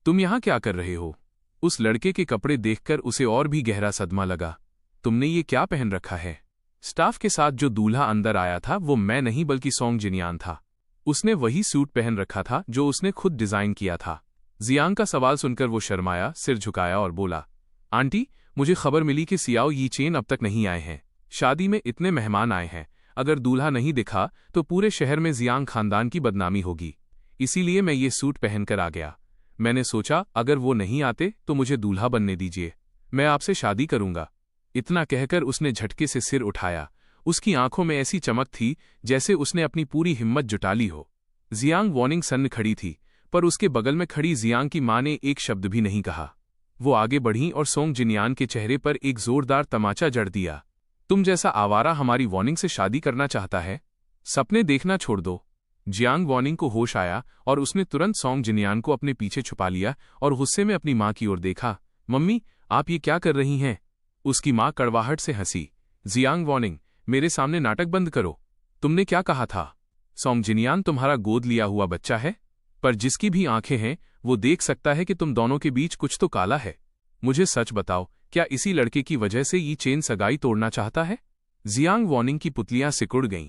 तुम यहां क्या कर रहे हो? उस लड़के के कपड़े देखकर उसे और भी गहरा सदमा लगा। तुमने ये क्या पहन रखा है? स्टाफ के साथ जो दूल्हा अंदर आया था वो मैं नहीं बल्कि सोंग जिनियान था। उसने वही सूट पहन रखा था जो उसने खुद डिजाइन किया था। जियांग का सवाल सुनकर वो शर्माया, सिर झुकाया और बोला, आंटी, मुझे खबर मिली कि सियाओ यी चेन अब तक नहीं आए हैं। शादी में इतने मेहमान आए हैं, अगर दूल्हा नहीं दिखा तो पूरे शहर में जियांग खानदान की बदनामी होगी। इसीलिए मैं ये सूट पहनकर आ गया। मैंने सोचा अगर वो नहीं आते तो मुझे दूल्हा बनने दीजिए, मैं आपसे शादी करूंगा। इतना कहकर उसने झटके से सिर उठाया। उसकी आंखों में ऐसी चमक थी जैसे उसने अपनी पूरी हिम्मत जुटा ली हो। जियांग वॉनिंग सन्न खड़ी थी, पर उसके बगल में खड़ी जियांग की मां ने एक शब्द भी नहीं कहा। वो आगे बढ़ी और सोंग जिनियान के चेहरे पर एक जोरदार तमाचा जड़ दिया। तुम जैसा आवारा हमारी वॉनिंग से शादी करना चाहता है? सपने देखना छोड़ दो। जियांग वॉनिंग को होश आया और उसने तुरंत सोंग जिनियान को अपने पीछे छुपा लिया और गुस्से में अपनी मां की ओर देखा। मम्मी, आप ये क्या कर रही हैं? उसकी मां कड़वाहट से हंसी। जियांग वॉनिंग, मेरे सामने नाटक बंद करो। तुमने क्या कहा था? सोंग जिनियान तुम्हारा गोद लिया हुआ बच्चा है, पर जिसकी भी आंखें हैं वो देख सकता है कि तुम दोनों के बीच कुछ तो काला है। मुझे सच बताओ, क्या इसी लड़के की वजह से ये चेन सगाई तोड़ना चाहता है? जियांग वॉनिंग की पुतलियां सिकुड़ गईं।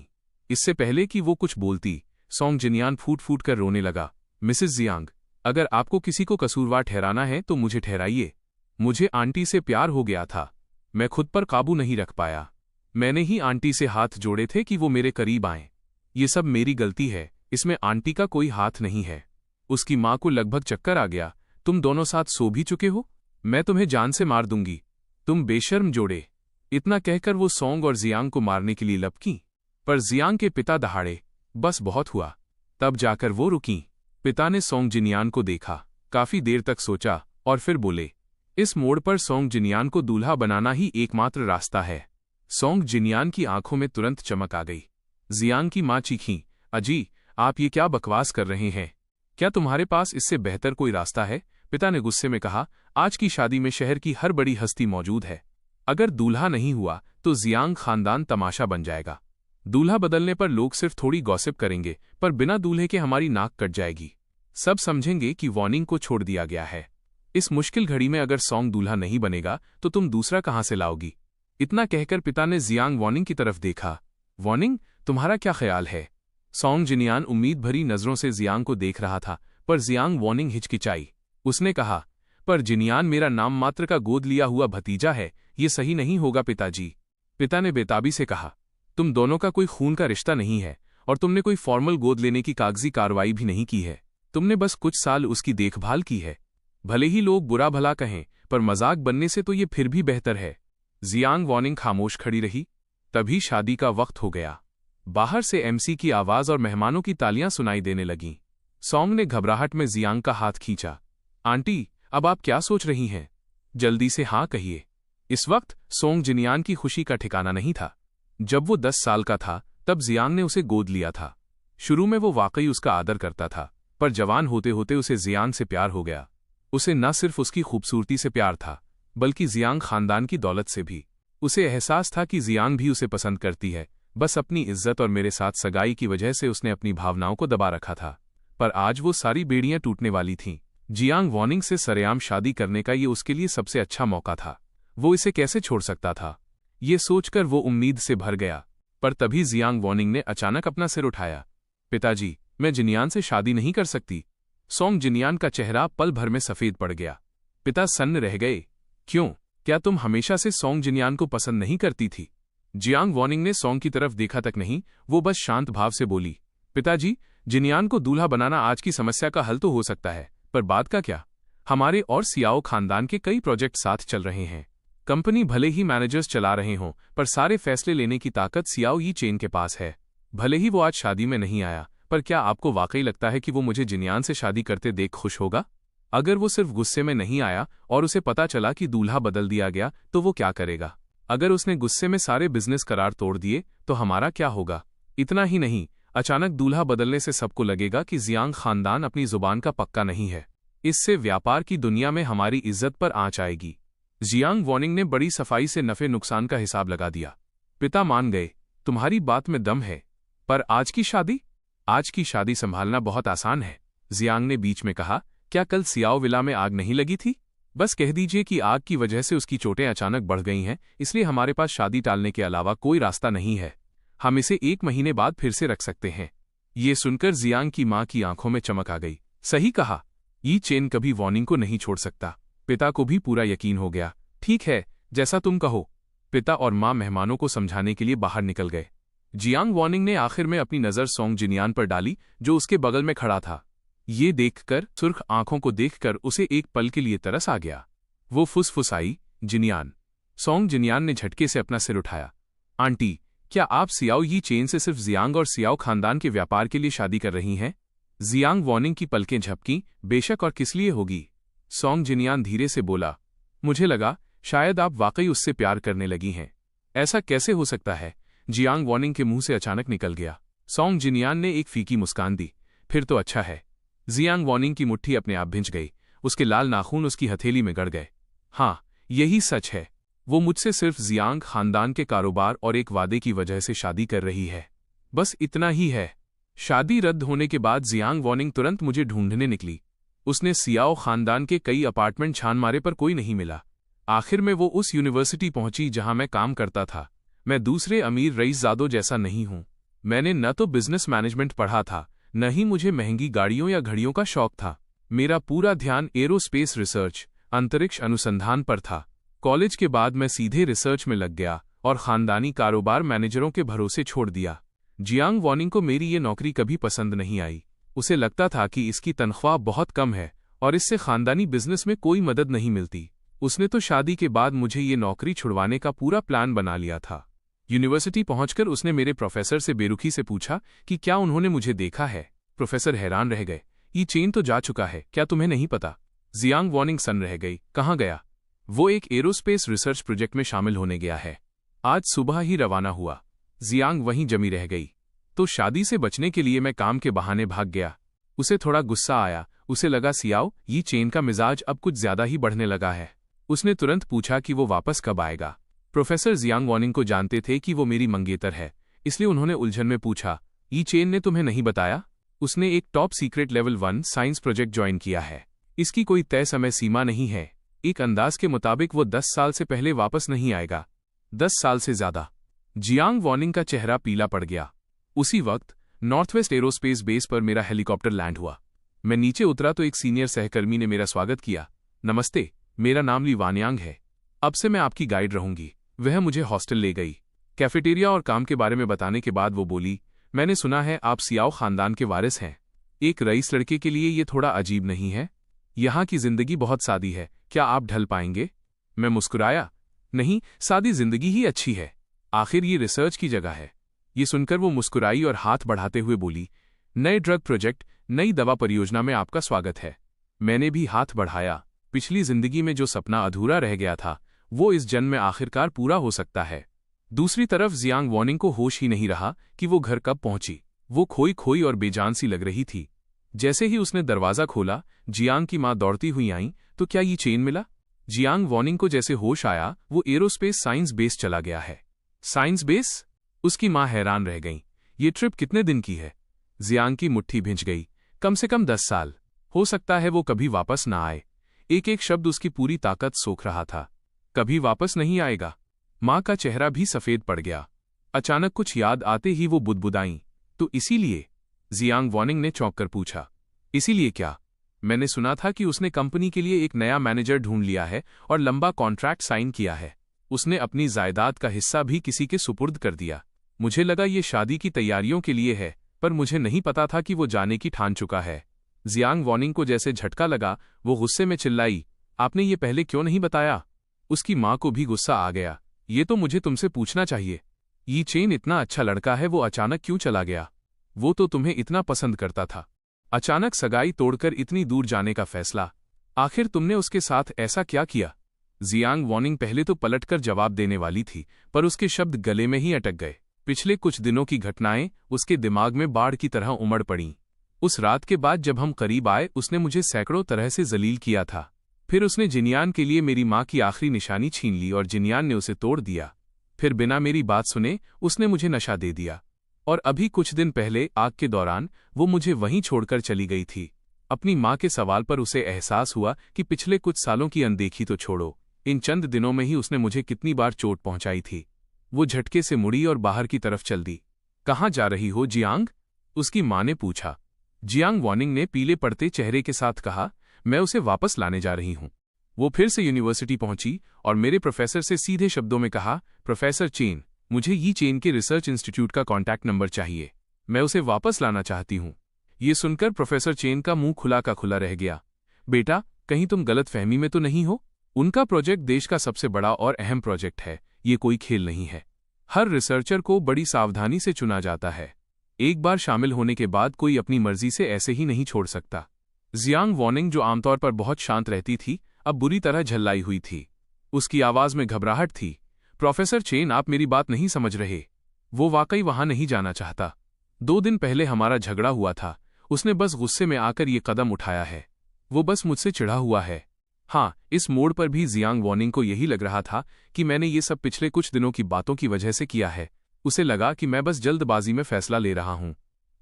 इससे पहले कि वो कुछ बोलती, सोंग जिनियान फूट फूट कर रोने लगा। मिसेस जियांग, अगर आपको किसी को कसूरवार ठहराना है तो मुझे ठहराइए। मुझे आंटी से प्यार हो गया था, मैं खुद पर काबू नहीं रख पाया। मैंने ही आंटी से हाथ जोड़े थे कि वो मेरे करीब आएं। ये सब मेरी गलती है, इसमें आंटी का कोई हाथ नहीं है। उसकी मां को लगभग चक्कर आ गया। तुम दोनों साथ सो भी चुके हो? मैं तुम्हें जान से मार दूंगी, तुम बेशर्म जोड़े। इतना कहकर वो सोंग और जियांग को मारने के लिए लपकी, पर जियांग के पिता दहाड़े। बस बहुत हुआ, तब जाकर वो रुकीं। पिता ने सोंग जिनियान को देखा, काफी देर तक सोचा और फिर बोले, इस मोड़ पर सोंग जिनियान को दूल्हा बनाना ही एकमात्र रास्ता है। सोंग जिनियान की आंखों में तुरंत चमक आ गई। जियांग की मां चीखीं, अजी, आप ये क्या बकवास कर रहे हैं? क्या तुम्हारे पास इससे बेहतर कोई रास्ता है? पिता ने गुस्से में कहा, आज की शादी में शहर की हर बड़ी हस्ती मौजूद है। अगर दूल्हा नहीं हुआ तो जियांग खानदान तमाशा बन जाएगा। दूल्हा बदलने पर लोग सिर्फ थोड़ी गॉसिप करेंगे, पर बिना दूल्हे के हमारी नाक कट जाएगी। सब समझेंगे कि वॉर्निंग को छोड़ दिया गया है। इस मुश्किल घड़ी में अगर सोंग दूल्हा नहीं बनेगा तो तुम दूसरा कहां से लाओगी? इतना कहकर पिता ने जियांग वॉर्निंग की तरफ देखा। वॉर्निंग, तुम्हारा क्या ख्याल है? सोंग जिनियान उम्मीद भरी नजरों से जियांग को देख रहा था, पर जियांग वॉर्निंग हिचकिचाई। उसने कहा, पर जिनियान मेरा नाम मात्र का गोद लिया हुआ भतीजा है, ये सही नहीं होगा पिताजी। पिता ने बेताबी से कहा, तुम दोनों का कोई खून का रिश्ता नहीं है और तुमने कोई फॉर्मल गोद लेने की कागजी कार्रवाई भी नहीं की है। तुमने बस कुछ साल उसकी देखभाल की है। भले ही लोग बुरा भला कहें, पर मजाक बनने से तो ये फिर भी बेहतर है। जियांग वॉर्निंग खामोश खड़ी रही। तभी शादी का वक्त हो गया। बाहर से एमसी की आवाज और मेहमानों की तालियां सुनाई देने लगीं। सोंग ने घबराहट में जियांग का हाथ खींचा। आंटी, अब आप क्या सोच रही हैं? जल्दी से हाँ कहिए। इस वक्त सोंग जिनियान की खुशी का ठिकाना नहीं था। जब वो 10 साल का था तब जियांग ने उसे गोद लिया था। शुरू में वो वाकई उसका आदर करता था, पर जवान होते होते उसे जियांग से प्यार हो गया। उसे न सिर्फ उसकी खूबसूरती से प्यार था, बल्कि जियांग खानदान की दौलत से भी। उसे एहसास था कि जियांग भी उसे पसंद करती है, बस अपनी इज्जत और मेरे साथ सगाई की वजह से उसने अपनी भावनाओं को दबा रखा था। पर आज वो सारी बेड़ियां टूटने वाली थीं। जियांग वॉर्निंग से सरेआम शादी करने का ये उसके लिए सबसे अच्छा मौका था। वो इसे कैसे छोड़ सकता था? ये सोचकर वो उम्मीद से भर गया। पर तभी जियांग वॉर्निंग ने अचानक अपना सिर उठाया। पिताजी, मैं जिनियान से शादी नहीं कर सकती। सोंग जिनियान का चेहरा पल भर में सफेद पड़ गया। पिता सन्न रह गए। क्यों? क्या तुम हमेशा से सोंग जिनियान को पसंद नहीं करती थी? जियांग वॉर्निंग ने सोंग की तरफ देखा तक नहीं, वो बस शांत भाव से बोली, पिताजी, जिनियान को दूल्हा बनाना आज की समस्या का हल तो हो सकता है, पर बाद का क्या? हमारे और सियाओ खानदान के कई प्रोजेक्ट साथ चल रहे हैं। कंपनी भले ही मैनेजर्स चला रहे हों, पर सारे फैसले लेने की ताकत सियाओ यी चेन के पास है। भले ही वो आज शादी में नहीं आया, पर क्या आपको वाकई लगता है कि वो मुझे जिनियान से शादी करते देख खुश होगा? अगर वो सिर्फ गुस्से में नहीं आया और उसे पता चला कि दूल्हा बदल दिया गया, तो वो क्या करेगा? अगर उसने गुस्से में सारे बिजनेस करार तोड़ दिए, तो हमारा क्या होगा? इतना ही नहीं, अचानक दूल्हा बदलने से सबको लगेगा कि जियांग खानदान अपनी जुबान का पक्का नहीं है। इससे व्यापार की दुनिया में हमारी इज्जत पर आंच आएगी। जियांग वॉर्निंग ने बड़ी सफाई से नफे नुकसान का हिसाब लगा दिया। पिता मान गए, तुम्हारी बात में दम है, पर आज की शादी? आज की शादी संभालना बहुत आसान है। जियांग ने बीच में कहा, क्या कल सियाओ विला में आग नहीं लगी थी? बस कह दीजिए कि आग की वजह से उसकी चोटें अचानक बढ़ गई हैं, इसलिए हमारे पास शादी टालने के अलावा कोई रास्ता नहीं है। हम इसे 1 महीने बाद फिर से रख सकते हैं। ये सुनकर जियांग की मां की आंखों में चमक आ गई। सही कहा। ये चेन कभी वार्निंग को नहीं छोड़ सकता। पिता को भी पूरा यकीन हो गया। ठीक है, जैसा तुम कहो। पिता और माँ मेहमानों को समझाने के लिए बाहर निकल गए। जियांग वार्निंग ने आखिर में अपनी नज़र सोंग जिनियान पर डाली, जो उसके बगल में खड़ा था। ये देखकर, सुर्ख आंखों को देखकर उसे एक पल के लिए तरस आ गया। वो फुसफुसाई, जिनियान। सोंग जिनियान ने झटके से अपना सिर उठाया। आंटी, क्या आप सियाओ यी चेन से सिर्फ जियांग और सियाओ खानदान के व्यापार के लिए शादी कर रही हैं? जियांग वार्निंग की पलकें झपकीं। बेशक, और किस लिए होगी? सोंग जिनियान धीरे से बोला। मुझे लगा शायद आप वाकई उससे प्यार करने लगी हैं। ऐसा कैसे हो सकता है? जियांग वार्निंग के मुंह से अचानक निकल गया। सोंग जिनियान ने एक फीकी मुस्कान दी। फिर तो अच्छा है। जियांग वार्निंग की मुट्ठी अपने आप भिंच गई। उसके लाल नाखून उसकी हथेली में गड़ गए। हाँ, यही सच है। वो मुझसे सिर्फ जियांग खानदान के कारोबार और एक वादे की वजह से शादी कर रही है। बस इतना ही है। शादी रद्द होने के बाद जियांग वार्निंग तुरंत मुझे ढूंढने निकली। उसने सियाओ खानदान के कई अपार्टमेंट छान मारे पर कोई नहीं मिला। आखिर में वो उस यूनिवर्सिटी पहुंची जहां मैं काम करता था। मैं दूसरे अमीर रईसजादों जैसा नहीं हूं। मैंने न तो बिजनेस मैनेजमेंट पढ़ा था, न ही मुझे महंगी गाड़ियों या घड़ियों का शौक था। मेरा पूरा ध्यान एरोस्पेस रिसर्च, अंतरिक्ष अनुसंधान पर था। कॉलेज के बाद मैं सीधे रिसर्च में लग गया और खानदानी कारोबार मैनेजरों के भरोसे छोड़ दिया। जियांग वार्निंग को मेरी ये नौकरी कभी पसंद नहीं आई। उसे लगता था कि इसकी तनख्वाह बहुत कम है और इससे खानदानी बिजनेस में कोई मदद नहीं मिलती। उसने तो शादी के बाद मुझे ये नौकरी छुड़वाने का पूरा प्लान बना लिया था। यूनिवर्सिटी पहुंचकर उसने मेरे प्रोफेसर से बेरुखी से पूछा कि क्या उन्होंने मुझे देखा है। प्रोफेसर हैरान रह गए। ये चेन तो जा चुका है, क्या तुम्हें नहीं पता? जियांग वार्निंग सन रह गई। कहाँ गया? वो एक एरोस्पेस रिसर्च प्रोजेक्ट में शामिल होने गया है। आज सुबह ही रवाना हुआ। जियांग वहीं जमी रह गई। तो शादी से बचने के लिए मैं काम के बहाने भाग गया। उसे थोड़ा गुस्सा आया। उसे लगा सियाओ ये चेन का मिजाज अब कुछ ज्यादा ही बढ़ने लगा है। उसने तुरंत पूछा कि वो वापस कब आएगा। प्रोफेसर जियांग वार्निंग को जानते थे कि वो मेरी मंगेतर है, इसलिए उन्होंने उलझन में पूछा, ये चेन ने तुम्हें नहीं बताया? उसने एक top secret level 1 science project join किया है। इसकी कोई तय समय सीमा नहीं है। एक अंदाज के मुताबिक वो 10 साल से पहले वापस नहीं आएगा। 10 साल से ज्यादा। जियांग वार्निंग का चेहरा पीला पड़ गया। उसी वक्त नॉर्थवेस्ट एरोस्पेस बेस पर मेरा हेलीकॉप्टर लैंड हुआ। मैं नीचे उतरा तो एक सीनियर सहकर्मी ने मेरा स्वागत किया। नमस्ते, मेरा नाम ली वानयांग है। अब से मैं आपकी गाइड रहूंगी। वह मुझे हॉस्टल ले गई। कैफेटेरिया और काम के बारे में बताने के बाद वो बोली, मैंने सुना है आप सियाओ खानदान के वारिस हैं। एक रईस लड़के के लिए ये थोड़ा अजीब नहीं है? यहाँ की जिंदगी बहुत सादी है, क्या आप ढल पाएंगे? मैं मुस्कुराया। नहीं, सादी जिंदगी ही अच्छी है। आखिर ये रिसर्च की जगह है। ये सुनकर वो मुस्कुराई और हाथ बढ़ाते हुए बोली, नए ड्रग प्रोजेक्ट, नई दवा परियोजना में आपका स्वागत है। मैंने भी हाथ बढ़ाया। पिछली जिंदगी में जो सपना अधूरा रह गया था, वो इस जन्म में आखिरकार पूरा हो सकता है। दूसरी तरफ जियांग वार्निंग को होश ही नहीं रहा कि वो घर कब पहुंची। वो खोई खोई और बेजान सी लग रही थी। जैसे ही उसने दरवाजा खोला, जियांग की माँ दौड़ती हुई आईं, तो क्या ये चेन मिला? जियांग वार्निंग को जैसे होश आया, वो एरोस्पेस साइंस बेस चला गया है। Science base? उसकी माँ हैरान रह गईं। ये ट्रिप कितने दिन की है? जियांग की मुट्ठी भिंच गई। कम से कम 10 साल। हो सकता है वो कभी वापस ना आए। एक एक शब्द उसकी पूरी ताकत सोख रहा था। कभी वापस नहीं आएगा। माँ का चेहरा भी सफेद पड़ गया। अचानक कुछ याद आते ही वो बुदबुदाईं। तो इसीलिए? जियांग वार्निंग ने चौंक कर पूछा। इसीलिए क्या? मैंने सुना था कि उसने कंपनी के लिए एक नया मैनेजर ढूंढ लिया है और लंबा कॉन्ट्रैक्ट साइन किया है। उसने अपनी जायदाद का हिस्सा भी किसी के सुपुर्द कर दिया। मुझे लगा ये शादी की तैयारियों के लिए है, पर मुझे नहीं पता था कि वो जाने की ठान चुका है। जियांग वार्निंग को जैसे झटका लगा, वो गुस्से में चिल्लाई, आपने ये पहले क्यों नहीं बताया? उसकी माँ को भी गुस्सा आ गया। ये तो मुझे तुमसे पूछना चाहिए। ये चेन इतना अच्छा लड़का है, वो अचानक क्यों चला गया? वो तो तुम्हें इतना पसंद करता था। अचानक सगाई तोड़कर इतनी दूर जाने का फैसला। आखिर तुमने उसके साथ ऐसा क्या किया? जियांग वार्निंग पहले तो पलटकर जवाब देने वाली थी, पर उसके शब्द गले में ही अटक गए। पिछले कुछ दिनों की घटनाएं उसके दिमाग में बाढ़ की तरह उमड़ पड़ीं। उस रात के बाद जब हम करीब आए, उसने मुझे सैकड़ों तरह से जलील किया था। फिर उसने जिनियान के लिए मेरी माँ की आखिरी निशानी छीन ली और जिनियान ने उसे तोड़ दिया। फिर बिना मेरी बात सुने उसने मुझे नशा दे दिया। और अभी कुछ दिन पहले आग के दौरान वो मुझे वहीं छोड़कर चली गई थी। अपनी माँ के सवाल पर उसे एहसास हुआ कि पिछले कुछ सालों की अनदेखी तो छोड़ो, इन चंद दिनों में ही उसने मुझे कितनी बार चोट पहुंचाई थी। वो झटके से मुड़ी और बाहर की तरफ चल दी। कहाँ जा रही हो जियांग? उसकी माँ ने पूछा। जियांग वार्निंग ने पीले पड़ते चेहरे के साथ कहा, मैं उसे वापस लाने जा रही हूँ। वो फिर से यूनिवर्सिटी पहुंची और मेरे प्रोफेसर से सीधे शब्दों में कहा, प्रोफेसर चेन, मुझे यी चेन के रिसर्च इंस्टीट्यूट का कॉन्टैक्ट नंबर चाहिए। मैं उसे वापस लाना चाहती हूँ। ये सुनकर प्रोफेसर चेन का मुंह खुला का खुला रह गया। बेटा, कहीं तुम गलत फहमी में तो नहीं हो? उनका प्रोजेक्ट देश का सबसे बड़ा और अहम प्रोजेक्ट है, ये कोई खेल नहीं है। हर रिसर्चर को बड़ी सावधानी से चुना जाता है। एक बार शामिल होने के बाद कोई अपनी मर्जी से ऐसे ही नहीं छोड़ सकता। जियांग वॉनिंग, जो आमतौर पर बहुत शांत रहती थी, अब बुरी तरह झल्लाई हुई थी। उसकी आवाज में घबराहट थी। प्रोफेसर चेन, आप मेरी बात नहीं समझ रहे। वो वाकई वहां नहीं जाना चाहता। 2 दिन पहले हमारा झगड़ा हुआ था। उसने बस गुस्से में आकर ये कदम उठाया है। वो बस मुझसे चिढ़ा हुआ है। हाँ, इस मोड़ पर भी जियांग वॉनिंग को यही लग रहा था कि मैंने ये सब पिछले कुछ दिनों की बातों की वजह से किया है। उसे लगा कि मैं बस जल्दबाजी में फैसला ले रहा हूं।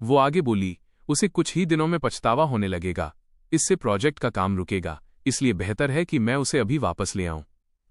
वो आगे बोली, उसे कुछ ही दिनों में पछतावा होने लगेगा। इससे प्रोजेक्ट का काम रुकेगा, इसलिए बेहतर है कि मैं उसे अभी वापस ले आऊं।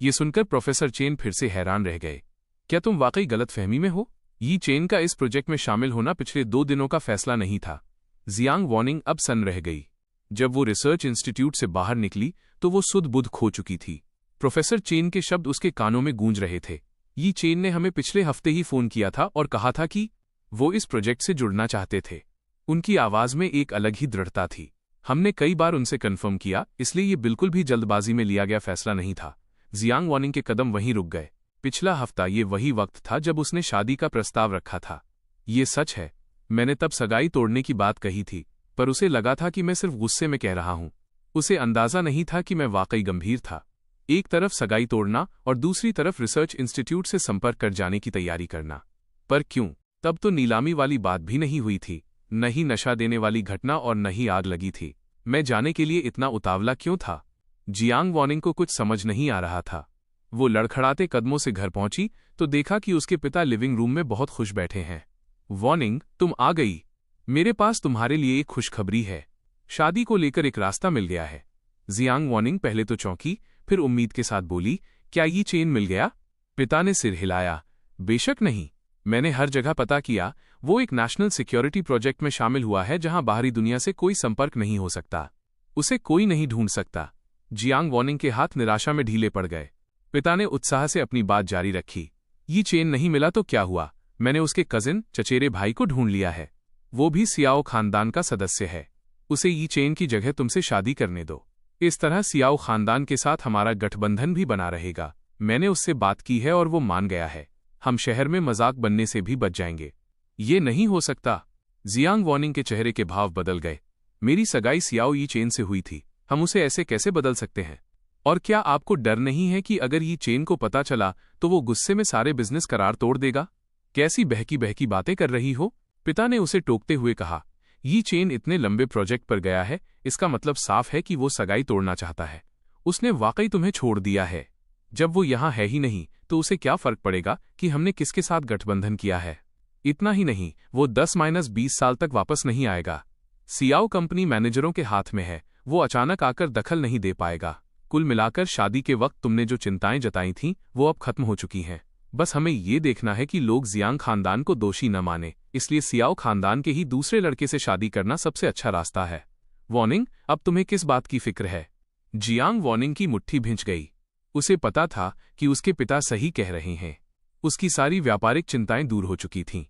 ये सुनकर प्रोफेसर चेन फिर से हैरान रह गए। क्या तुम वाकई गलतफहमी में हो? यी चेन का इस प्रोजेक्ट में शामिल होना पिछले 2 दिनों का फैसला नहीं था। जियांग वॉनिंग अब सन्न रह गई। जब वो रिसर्च इंस्टीट्यूट से बाहर निकली तो वो सुध बुध खो चुकी थी। प्रोफेसर चेन के शब्द उसके कानों में गूंज रहे थे। यी चेन ने हमें पिछले हफ्ते ही फोन किया था और कहा था कि वो इस प्रोजेक्ट से जुड़ना चाहते थे। उनकी आवाज में एक अलग ही दृढ़ता थी। हमने कई बार उनसे कन्फर्म किया, इसलिए ये बिल्कुल भी जल्दबाजी में लिया गया फैसला नहीं था। जियांग वॉनिंग के कदम वहीं रुक गए। पिछला हफ्ता ये वही वक्त था जब उसने शादी का प्रस्ताव रखा था। ये सच है, मैंने तब सगाई तोड़ने की बात कही थी, पर उसे लगा था कि मैं सिर्फ गुस्से में कह रहा हूं। उसे अंदाजा नहीं था कि मैं वाकई गंभीर था। एक तरफ सगाई तोड़ना और दूसरी तरफ रिसर्च इंस्टीट्यूट से संपर्क कर जाने की तैयारी करना। पर क्यों? तब तो नीलामी वाली बात भी नहीं हुई थी, न ही नशा देने वाली घटना और न ही आग लगी थी। मैं जाने के लिए इतना उतावला क्यों था? जियांग वॉनिंग को कुछ समझ नहीं आ रहा था। वो लड़खड़ाते कदमों से घर पहुंची तो देखा कि उसके पिता लिविंग रूम में बहुत खुश बैठे हैं। वॉनिंग, तुम आ गई। मेरे पास तुम्हारे लिए एक खुशखबरी है। शादी को लेकर एक रास्ता मिल गया है। जियांग वॉनिंग पहले तो चौंकी, फिर उम्मीद के साथ बोली, क्या ये चेन मिल गया? पिता ने सिर हिलाया। बेशक नहीं, मैंने हर जगह पता किया। वो एक नेशनल सिक्योरिटी प्रोजेक्ट में शामिल हुआ है जहां बाहरी दुनिया से कोई संपर्क नहीं हो सकता। उसे कोई नहीं ढूंढ सकता। जियांग वॉनिंग के हाथ निराशा में ढीले पड़ गए। पिता ने उत्साह से अपनी बात जारी रखी। ये चेन नहीं मिला तो क्या हुआ? मैंने उसके कजिन, चचेरे भाई को ढूंढ लिया है। वो भी सियाओ खानदान का सदस्य है। उसे यी चेन की जगह तुमसे शादी करने दो। इस तरह सियाओ खानदान के साथ हमारा गठबंधन भी बना रहेगा। मैंने उससे बात की है और वो मान गया है। हम शहर में मजाक बनने से भी बच जाएंगे। ये नहीं हो सकता। जियांग वॉनिंग के चेहरे के भाव बदल गए। मेरी सगाई सियाओ यी चेन से हुई थी, हम उसे ऐसे कैसे बदल सकते हैं? और क्या आपको डर नहीं है कि अगर यी चेन को पता चला तो वो गुस्से में सारे बिजनेस करार तोड़ देगा? कैसी बहकी बहकी बातें कर रही हो? पिता ने उसे टोकते हुए कहा। यी चेन इतने लंबे प्रोजेक्ट पर गया है, इसका मतलब साफ है कि वो सगाई तोड़ना चाहता है। उसने वाकई तुम्हें छोड़ दिया है। जब वो यहां है ही नहीं तो उसे क्या फर्क पड़ेगा कि हमने किसके साथ गठबंधन किया है? इतना ही नहीं, वो 10-20 साल तक वापस नहीं आएगा। सियाओ कंपनी मैनेजरों के हाथ में है, वो अचानक आकर दखल नहीं दे पाएगा। कुल मिलाकर शादी के वक्त तुमने जो चिंताएं जताई थीं वो अब खत्म हो चुकी हैं। बस हमें ये देखना है कि लोग जियांग खानदान को दोषी न माने, इसलिए सियाओ खानदान के ही दूसरे लड़के से शादी करना सबसे अच्छा रास्ता है। वॉनिंग, अब तुम्हें किस बात की फिक्र है? जियांग वॉनिंग की मुट्ठी भिंच गई। उसे पता था कि उसके पिता सही कह रहे हैं। उसकी सारी व्यापारिक चिंताएं दूर हो चुकी थीं।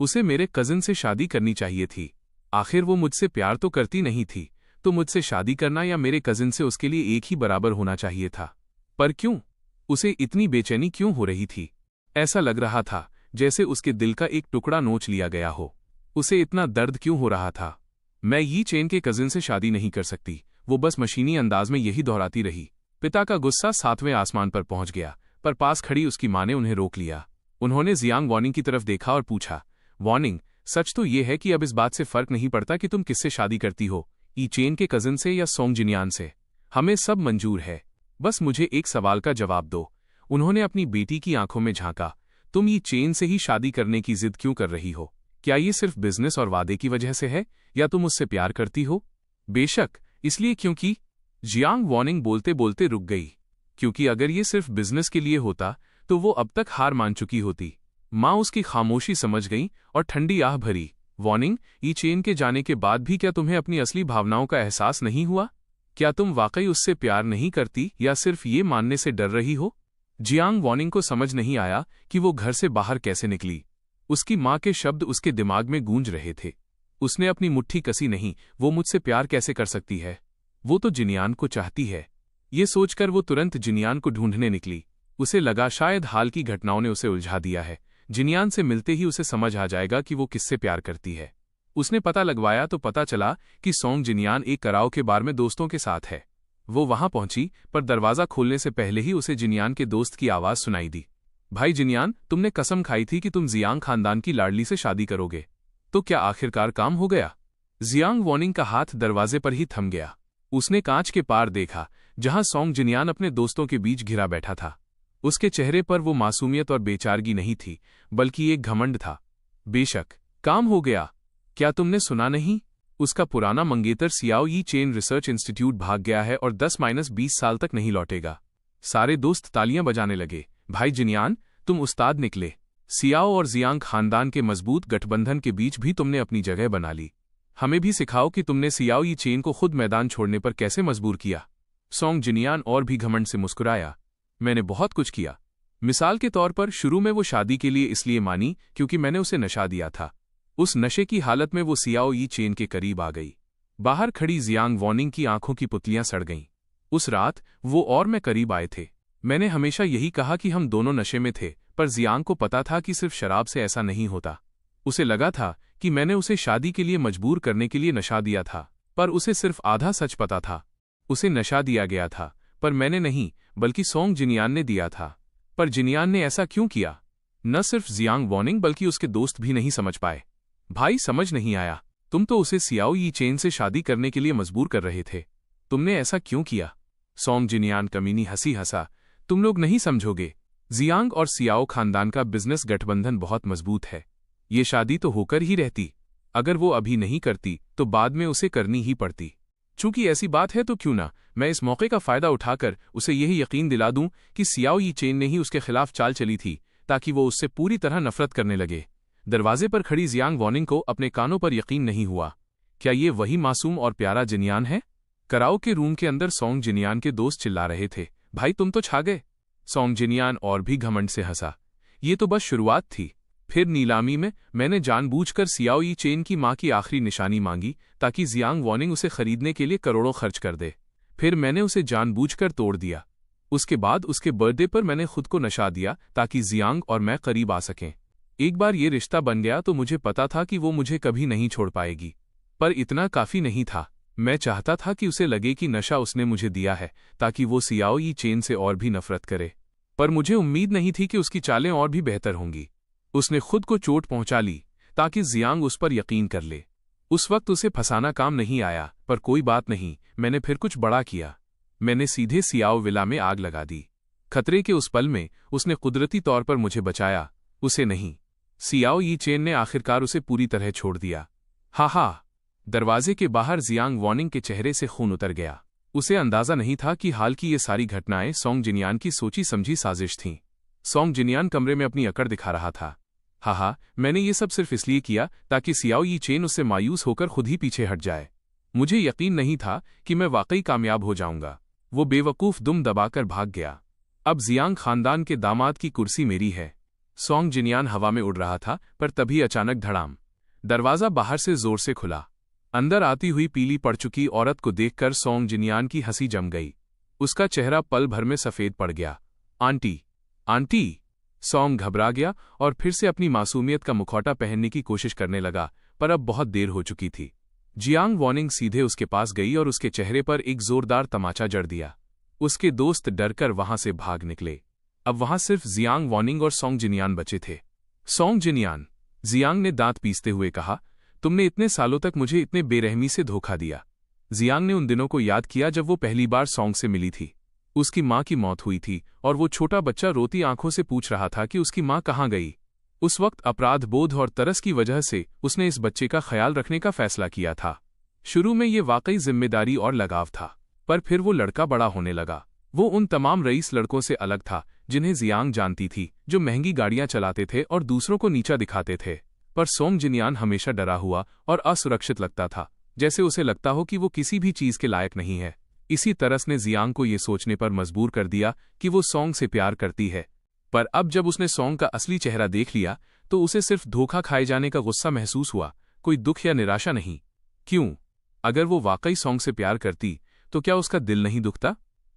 उसे मेरे कजिन से शादी करनी चाहिए थी। आखिर वो मुझसे प्यार तो करती नहीं थी, तो मुझसे शादी करना या मेरे कजिन से उसके लिए एक ही बराबर होना चाहिए था। पर क्यों? उसे इतनी बेचैनी क्यों हो रही थी? ऐसा लग रहा था जैसे उसके दिल का एक टुकड़ा नोच लिया गया हो। उसे इतना दर्द क्यों हो रहा था? मैं यी चेन के कजिन से शादी नहीं कर सकती। वो बस मशीनी अंदाज में यही दोहराती रही। पिता का गुस्सा 7वें आसमान पर पहुंच गया, पर पास खड़ी उसकी मां ने उन्हें रोक लिया। उन्होंने जियांग वॉनिंग की तरफ देखा और पूछा, वॉनिंग, सच तो ये है कि अब इस बात से फर्क नहीं पड़ता कि तुम किससे शादी करती हो, यी चेन के कजिन से या सोंग जिनियान से। हमें सब मंजूर है, बस मुझे एक सवाल का जवाब दो। उन्होंने अपनी बेटी की आंखों में झांका। तुम यी चेन से ही शादी करने की जिद क्यों कर रही हो? क्या ये सिर्फ बिजनेस और वादे की वजह से है, या तुम उससे प्यार करती हो? बेशक, इसलिए क्योंकि। जियांग वॉनिंग बोलते बोलते रुक गई। क्योंकि अगर ये सिर्फ बिजनेस के लिए होता तो वो अब तक हार मान चुकी होती। मां उसकी खामोशी समझ गई और ठंडी आह भरी। वॉनिंग, यी चेन के जाने के बाद भी क्या तुम्हें अपनी असली भावनाओं का एहसास नहीं हुआ? क्या तुम वाकई उससे प्यार नहीं करती या सिर्फ ये मानने से डर रही हो? जियांग वॉनिंग को समझ नहीं आया कि वो घर से बाहर कैसे निकली। उसकी माँ के शब्द उसके दिमाग में गूंज रहे थे। उसने अपनी मुट्ठी कसी, नहीं, वो मुझसे प्यार कैसे कर सकती है? वो तो जिनियान को चाहती है। ये सोचकर वो तुरंत जिनियान को ढूंढने निकली। उसे लगा शायद हाल की घटनाओं ने उसे उलझा दिया है। जिनियान से मिलते ही उसे समझ आ जाएगा कि वो किससे प्यार करती है। उसने पता लगवाया तो पता चला कि सोंग जिनियान एक कराओके बार में दोस्तों के साथ है। वो वहां पहुंची, पर दरवाजा खोलने से पहले ही उसे जिनियान के दोस्त की आवाज सुनाई दी। भाई जिनियान, तुमने कसम खाई थी कि तुम जियांग खानदान की लाडली से शादी करोगे, तो क्या आखिरकार काम हो गया? जियांग वॉनिंग का हाथ दरवाजे पर ही थम गया। उसने कांच के पार देखा, जहां सोंग जिनियान अपने दोस्तों के बीच घिरा बैठा था। उसके चेहरे पर वो मासूमियत और बेचारगी नहीं थी, बल्कि एक घमंड था। बेशक, काम हो गया। क्या तुमने सुना नहीं? उसका पुराना मंगेतर सियाओ यी चेन रिसर्च इंस्टीट्यूट भाग गया है और 10-20 साल तक नहीं लौटेगा। सारे दोस्त तालियां बजाने लगे। भाई जिनियान, तुम उस्ताद निकले। सियाओ और जियांग खानदान के मजबूत गठबंधन के बीच भी तुमने अपनी जगह बना ली। हमें भी सिखाओ कि तुमने सियाओ यी चेन को खुद मैदान छोड़ने पर कैसे मजबूर किया। सोंग जिनियान और भी घमंड से मुस्कुराया। मैंने बहुत कुछ किया। मिसाल के तौर पर शुरू में वो शादी के लिए इसलिए मानी क्योंकि मैंने उसे नशा दिया था। उस नशे की हालत में वो सियाओ यी चेन के करीब आ गई। बाहर खड़ी जियांग वॉनिंग की आंखों की पुतलियां सड़ गईं। उस रात वो और मैं करीब आए थे। मैंने हमेशा यही कहा कि हम दोनों नशे में थे, पर जियांग को पता था कि सिर्फ शराब से ऐसा नहीं होता। उसे लगा था कि मैंने उसे शादी के लिए मजबूर करने के लिए नशा दिया था, पर उसे सिर्फ आधा सच पता था। उसे नशा दिया गया था, पर मैंने नहीं, बल्कि सोंग जिनियान ने दिया था। पर जिनियान ने ऐसा क्यों किया? न सिर्फ जियांग वॉनिंग बल्कि उसके दोस्त भी नहीं समझ पाए। भाई, समझ नहीं आया। तुम तो उसे सियाओ यी चेन से शादी करने के लिए मजबूर कर रहे थे। तुमने ऐसा क्यों किया? सोंग जिनियान कमीनी हंसी हंसा। तुम लोग नहीं समझोगे। जियांग और सियाओ खानदान का बिजनेस गठबंधन बहुत मजबूत है। ये शादी तो होकर ही रहती। अगर वो अभी नहीं करती तो बाद में उसे करनी ही पड़ती। चूंकि ऐसी बात है तो क्यों ना मैं इस मौके का फायदा उठाकर उसे यही यकीन दिला दूं कि सियाओ यी चेन ने ही उसके खिलाफ चाल चली थी, ताकि वो उससे पूरी तरह नफरत करने लगे। दरवाजे पर खड़ी जियांग वॉनिंग को अपने कानों पर यकीन नहीं हुआ। क्या ये वही मासूम और प्यारा जिनियान है? कराओ के रूम के अंदर सोंग जिनियान के दोस्त चिल्ला रहे थे, भाई तुम तो छा गए। सोंग जिनियान और भी घमंड से हंसा। ये तो बस शुरुआत थी। फिर नीलामी में मैंने जानबूझकर सियाओ यी चेन की मां की आखिरी निशानी मांगी, ताकि जियांग वॉनिंग उसे खरीदने के लिए करोड़ों खर्च कर दे। फिर मैंने उसे जानबूझकर तोड़ दिया। उसके बाद उसके बर्थडे पर मैंने खुद को नशा दिया, ताकि जियांग और मैं करीब आ सकें। एक बार ये रिश्ता बन गया तो मुझे पता था कि वो मुझे कभी नहीं छोड़ पाएगी। पर इतना काफी नहीं था। मैं चाहता था कि उसे लगे कि नशा उसने मुझे दिया है, ताकि वो सियाओ यी चेन से और भी नफरत करे। पर मुझे उम्मीद नहीं थी कि उसकी चालें और भी बेहतर होंगी। उसने खुद को चोट पहुंचा ली, ताकि जियांग उस पर यकीन कर ले। उस वक्त उसे फंसाना काम नहीं आया, पर कोई बात नहीं, मैंने फिर कुछ बड़ा किया। मैंने सीधे सियाओ विला में आग लगा दी। खतरे के उस पल में उसने कुदरती तौर पर मुझे बचाया, उसे नहीं। सियाओ यी चेन ने आखिरकार उसे पूरी तरह छोड़ दिया। हा। दरवाजे के बाहर जियांग वॉनिंग के चेहरे से खून उतर गया। उसे अंदाजा नहीं था कि हाल की ये सारी घटनाएं सोंग जिनियान की सोची समझी साजिश थीं। सोंग जिनियान कमरे में अपनी अकड़ दिखा रहा था। हा, मैंने ये सब सिर्फ इसलिए किया ताकि सियाओ यी चेन उससे मायूस होकर खुद ही पीछे हट जाए। मुझे यकीन नहीं था कि मैं वाकई कामयाब हो जाऊंगा। वो बेवकूफ दुम दबाकर भाग गया। अब जियांग खानदान के दामाद की कुर्सी मेरी है। सोंग जिनियान हवा में उड़ रहा था, पर तभी अचानक धड़ाम। दरवाजा बाहर से जोर से खुला। अंदर आती हुई पीली पड़ चुकी औरत को देखकर सोंग जिनियान की हंसी जम गई। उसका चेहरा पल भर में सफेद पड़ गया। आंटी। सोंग घबरा गया और फिर से अपनी मासूमियत का मुखौटा पहनने की कोशिश करने लगा, पर अब बहुत देर हो चुकी थी। जियांग वॉनिंग सीधे उसके पास गई और उसके चेहरे पर एक जोरदार तमाचा जड़ दिया। उसके दोस्त डरकर वहां से भाग निकले। अब वहां सिर्फ जियांग वॉनिंग और सोंग जिनियान बचे थे। सोंग जिनियान, जियांग ने दांत पीसते हुए कहा, तुमने इतने सालों तक मुझे इतने बेरहमी से धोखा दिया। जियांग ने उन दिनों को याद किया जब वो पहली बार सोंग से मिली थी। उसकी मां की मौत हुई थी और वो छोटा बच्चा रोती आंखों से पूछ रहा था कि उसकी मां कहां गई। उस वक्त अपराध बोध और तरस की वजह से उसने इस बच्चे का ख्याल रखने का फैसला किया था। शुरू में ये वाकई जिम्मेदारी और लगाव था, पर फिर वो लड़का बड़ा होने लगा। वो उन तमाम रईस लड़कों से अलग था जिन्हें जियांग जानती थी, जो महंगी गाड़ियां चलाते थे और दूसरों को नीचा दिखाते थे। पर सोंग जिनियान हमेशा डरा हुआ और असुरक्षित लगता था, जैसे उसे लगता हो कि वो किसी भी चीज के लायक नहीं है। इसी तरस ने जियांग को ये सोचने पर मजबूर कर दिया कि वो सॉन्ग से प्यार करती है। पर अब जब उसने सॉन्ग का असली चेहरा देख लिया तो उसे सिर्फ धोखा खाए जाने का गुस्सा महसूस हुआ, कोई दुख या निराशा नहीं। क्यों? अगर वो वाकई सॉन्ग से प्यार करती तो क्या उसका दिल नहीं दुखता?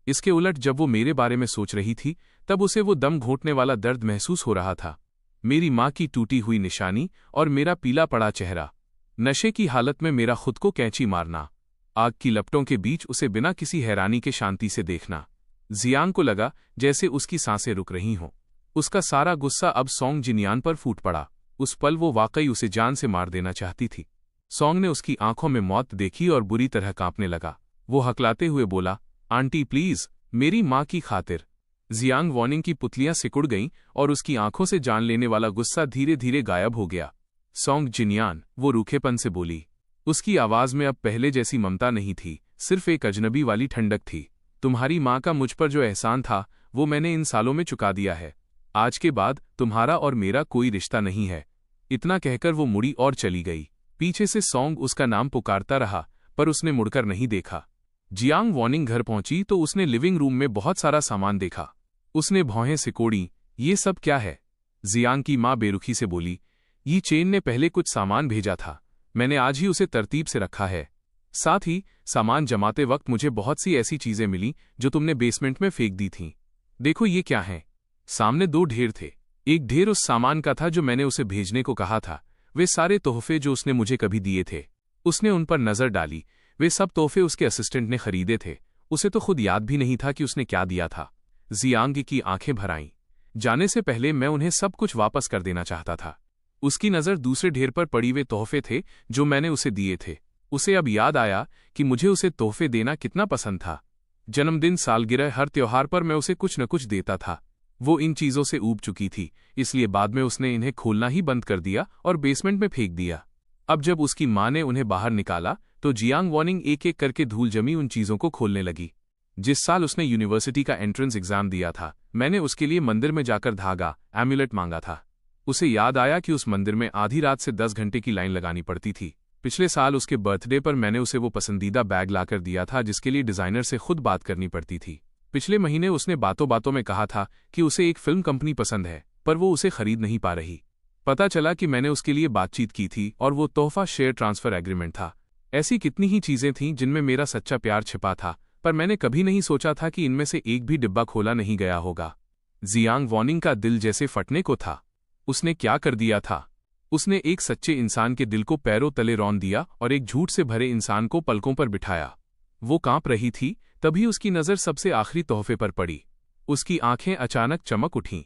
इसके उलट जब वो मेरे बारे में सोच रही थी तब उसे वो दम घोंटने वाला दर्द महसूस हो रहा था। मेरी माँ की टूटी हुई निशानी और मेरा पीला पड़ा चेहरा, नशे की हालत में मेरा खुद को कैंची मारना, आग की लपटों के बीच उसे बिना किसी हैरानी के शांति से देखना। जियांग को लगा जैसे उसकी सांसें रुक रही हों। उसका सारा गुस्सा अब सॉन्ग जिनियान पर फूट पड़ा। उस पल वो वाकई उसे जान से मार देना चाहती थी। सॉन्ग ने उसकी आंखों में मौत देखी और बुरी तरह कांपने लगा। वो हकलाते हुए बोला, आंटी प्लीज, मेरी माँ की खातिर। जियांग वॉनिंग की पुतलियां सिकुड़ गईं और उसकी आंखों से जान लेने वाला गुस्सा धीरे धीरे गायब हो गया। सॉन्ग जिनियान, वो रूखेपन से बोली। उसकी आवाज में अब पहले जैसी ममता नहीं थी, सिर्फ एक अजनबी वाली ठंडक थी। तुम्हारी माँ का मुझ पर जो एहसान था वो मैंने इन सालों में चुका दिया है। आज के बाद तुम्हारा और मेरा कोई रिश्ता नहीं है। इतना कहकर वो मुड़ी और चली गई। पीछे से सॉन्ग उसका नाम पुकारता रहा पर उसने मुड़कर नहीं देखा। जियांग वॉनिंग घर पहुंची तो उसने लिविंग रूम में बहुत सारा सामान देखा। उसने भौहें सिकोड़ी, ये सब क्या है? जियांग की माँ बेरुखी से बोली, ये चेन ने पहले कुछ सामान भेजा था, मैंने आज ही उसे तरतीब से रखा है। साथ ही सामान जमाते वक्त मुझे बहुत सी ऐसी चीजें मिली जो तुमने बेसमेंट में फेंक दी थीं। देखो ये क्या है? सामने 2 ढेर थे। एक ढेर उस सामान का था जो मैंने उसे भेजने को कहा था, वे सारे तोहफे जो उसने मुझे कभी दिए थे। उसने उन पर नजर डाली। वे सब तोहफे उसके असिस्टेंट ने खरीदे थे। उसे तो खुद याद भी नहीं था कि उसने क्या दिया था। जियांग की आंखें भर आईं। जाने से पहले मैं उन्हें सब कुछ वापस कर देना चाहता था। उसकी नजर दूसरे ढेर पर पड़ी हुए तोहफे थे जो मैंने उसे दिए थे। उसे अब याद आया कि मुझे उसे तोहफे देना कितना पसंद था। जन्मदिन, सालगिरह, हर त्योहार पर मैं उसे कुछ न कुछ देता था। वो इन चीजों से ऊब चुकी थी, इसलिए बाद में उसने इन्हें खोलना ही बंद कर दिया और बेसमेंट में फेंक दिया। अब जब उसकी माँ ने उन्हें बाहर निकाला तो जियांग वॉनिंग एक एक करके धूल जमी उन चीजों को खोलने लगी। जिस साल उसने यूनिवर्सिटी का एंट्रेंस एग्जाम दिया था, मैंने उसके लिए मंदिर में जाकर धागा, एम्यूलेट मांगा था। उसे याद आया कि उस मंदिर में आधी रात से 10 घंटे की लाइन लगानी पड़ती थी। पिछले साल उसके बर्थडे पर मैंने उसे वो पसंदीदा बैग लाकर दिया था जिसके लिए डिजाइनर से खुद बात करनी पड़ती थी। पिछले महीने उसने बातों बातों में कहा था कि उसे एक फिल्म कंपनी पसंद है, पर वो उसे खरीद नहीं पा रही। पता चला कि मैंने उसके लिए बातचीत की थी और वो तोहफा शेयर ट्रांसफर एग्रीमेंट था। ऐसी कितनी ही चीजें थीं जिनमें मेरा सच्चा प्यार छिपा था, पर मैंने कभी नहीं सोचा था कि इनमें से एक भी डिब्बा खोला नहीं गया होगा। जियांग वॉनिंग का दिल जैसे फटने को था। उसने क्या कर दिया था? उसने एक सच्चे इंसान के दिल को पैरों तले रौंद दिया और एक झूठ से भरे इंसान को पलकों पर बिठाया। वो कांप रही थी, तभी उसकी नजर सबसे आखिरी तोहफे पर पड़ी। उसकी आंखें अचानक चमक उठीं।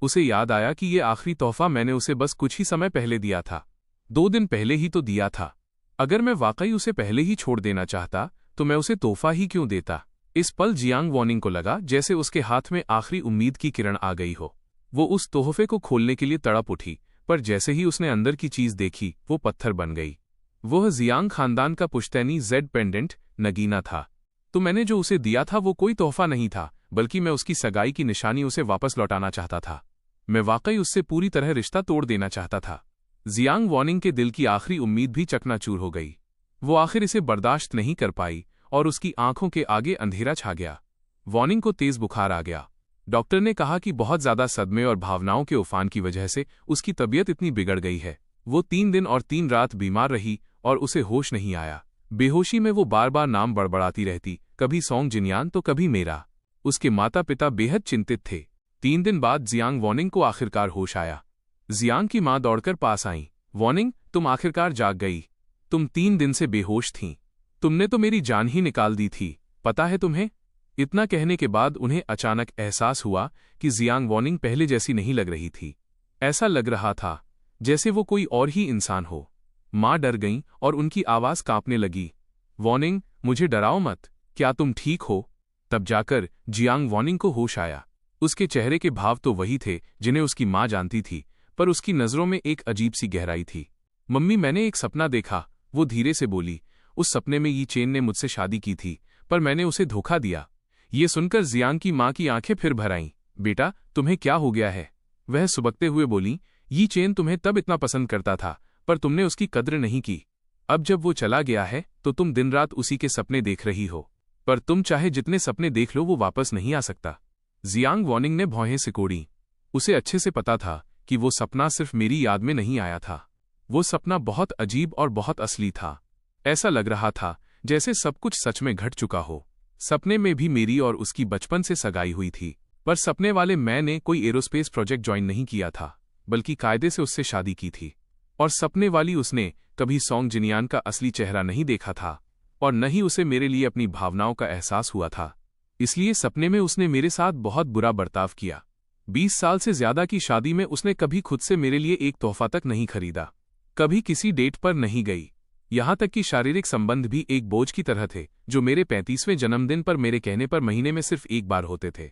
उसे याद आया कि ये आखिरी तोहफा मैंने उसे बस कुछ ही समय पहले दिया था। 2 दिन पहले ही तो दिया था। अगर मैं वाकई उसे पहले ही छोड़ देना चाहता तो मैं उसे तोहफा ही क्यों देता? इस पल जियांग वॉनिंग को लगा जैसे उसके हाथ में आखिरी उम्मीद की किरण आ गई हो। वो उस तोहफे को खोलने के लिए तड़प उठी, पर जैसे ही उसने अंदर की चीज देखी वो पत्थर बन गई। वह जियांग खानदान का पुश्तैनी जेड पेंडेंट नगीना था। तो मैंने जो उसे दिया था वो कोई तोहफा नहीं था, बल्कि मैं उसकी सगाई की निशानी उसे वापस लौटाना चाहता था। मैं वाकई उससे पूरी तरह रिश्ता तोड़ देना चाहता था। जियांग वॉनिंग के दिल की आखिरी उम्मीद भी चकनाचूर हो गई। वो आखिर इसे बर्दाश्त नहीं कर पाई और उसकी आंखों के आगे अंधेरा छा गया। वॉनिंग को तेज बुखार आ गया। डॉक्टर ने कहा कि बहुत ज्यादा सदमे और भावनाओं के उफान की वजह से उसकी तबीयत इतनी बिगड़ गई है। वो 3 दिन और 3 रात बीमार रही और उसे होश नहीं आया। बेहोशी में वो बार बार नाम बड़बड़ाती रहती, कभी सॉन्ग जिनियान तो कभी मेरा। उसके माता पिता बेहद चिंतित थे। 3 दिन बाद जियांग वॉनिंग को आखिरकार होश आया। जियांग की माँ दौड़कर पास आईं। वॉनिंग, तुम आखिरकार जाग गई। तुम 3 दिन से बेहोश थीं। तुमने तो मेरी जान ही निकाल दी थी, पता है तुम्हें? इतना कहने के बाद उन्हें अचानक एहसास हुआ कि जियांग वॉनिंग पहले जैसी नहीं लग रही थी। ऐसा लग रहा था जैसे वो कोई और ही इंसान हो। माँ डर गईं और उनकी आवाज कांपने लगी। वॉनिंग, मुझे डराओ मत, क्या तुम ठीक हो? तब जाकर जियांग वॉनिंग को होश आया। उसके चेहरे के भाव तो वही थे जिन्हें उसकी माँ जानती थी, पर उसकी नजरों में एक अजीब सी गहराई थी। मम्मी, मैंने एक सपना देखा, वो धीरे से बोली। उस सपने में यी चेन ने मुझसे शादी की थी, पर मैंने उसे धोखा दिया। ये सुनकर जियांग की माँ की आंखें फिर भर आईं। बेटा, तुम्हें क्या हो गया है? वह सुबकते हुए बोली, यी चेन तुम्हें तब इतना पसंद करता था, पर तुमने उसकी कद्र नहीं की। अब जब वो चला गया है तो तुम दिन रात उसी के सपने देख रही हो। पर तुम चाहे जितने सपने देख लो वो वापस नहीं आ सकता। जियांग वॉनिंग ने भौहें सिकोड़ी। उसे अच्छे से पता था कि वो सपना सिर्फ मेरी याद में नहीं आया था। वो सपना बहुत अजीब और बहुत असली था। ऐसा लग रहा था जैसे सब कुछ सच में घट चुका हो। सपने में भी मेरी और उसकी बचपन से सगाई हुई थी, पर सपने वाले मैंने कोई एरोस्पेस प्रोजेक्ट ज्वाइन नहीं किया था, बल्कि कायदे से उससे शादी की थी। और सपने वाली उसने कभी सॉन्ग जिनियान का असली चेहरा नहीं देखा था, और न ही उसे मेरे लिए अपनी भावनाओं का एहसास हुआ था। इसलिए सपने में उसने मेरे साथ बहुत बुरा बर्ताव किया। 20 साल से ज्यादा की शादी में उसने कभी खुद से मेरे लिए एक तोहफा तक नहीं खरीदा, कभी किसी डेट पर नहीं गई। यहां तक कि शारीरिक संबंध भी एक बोझ की तरह थे, जो मेरे 35वें जन्मदिन पर मेरे कहने पर महीने में सिर्फ एक बार होते थे।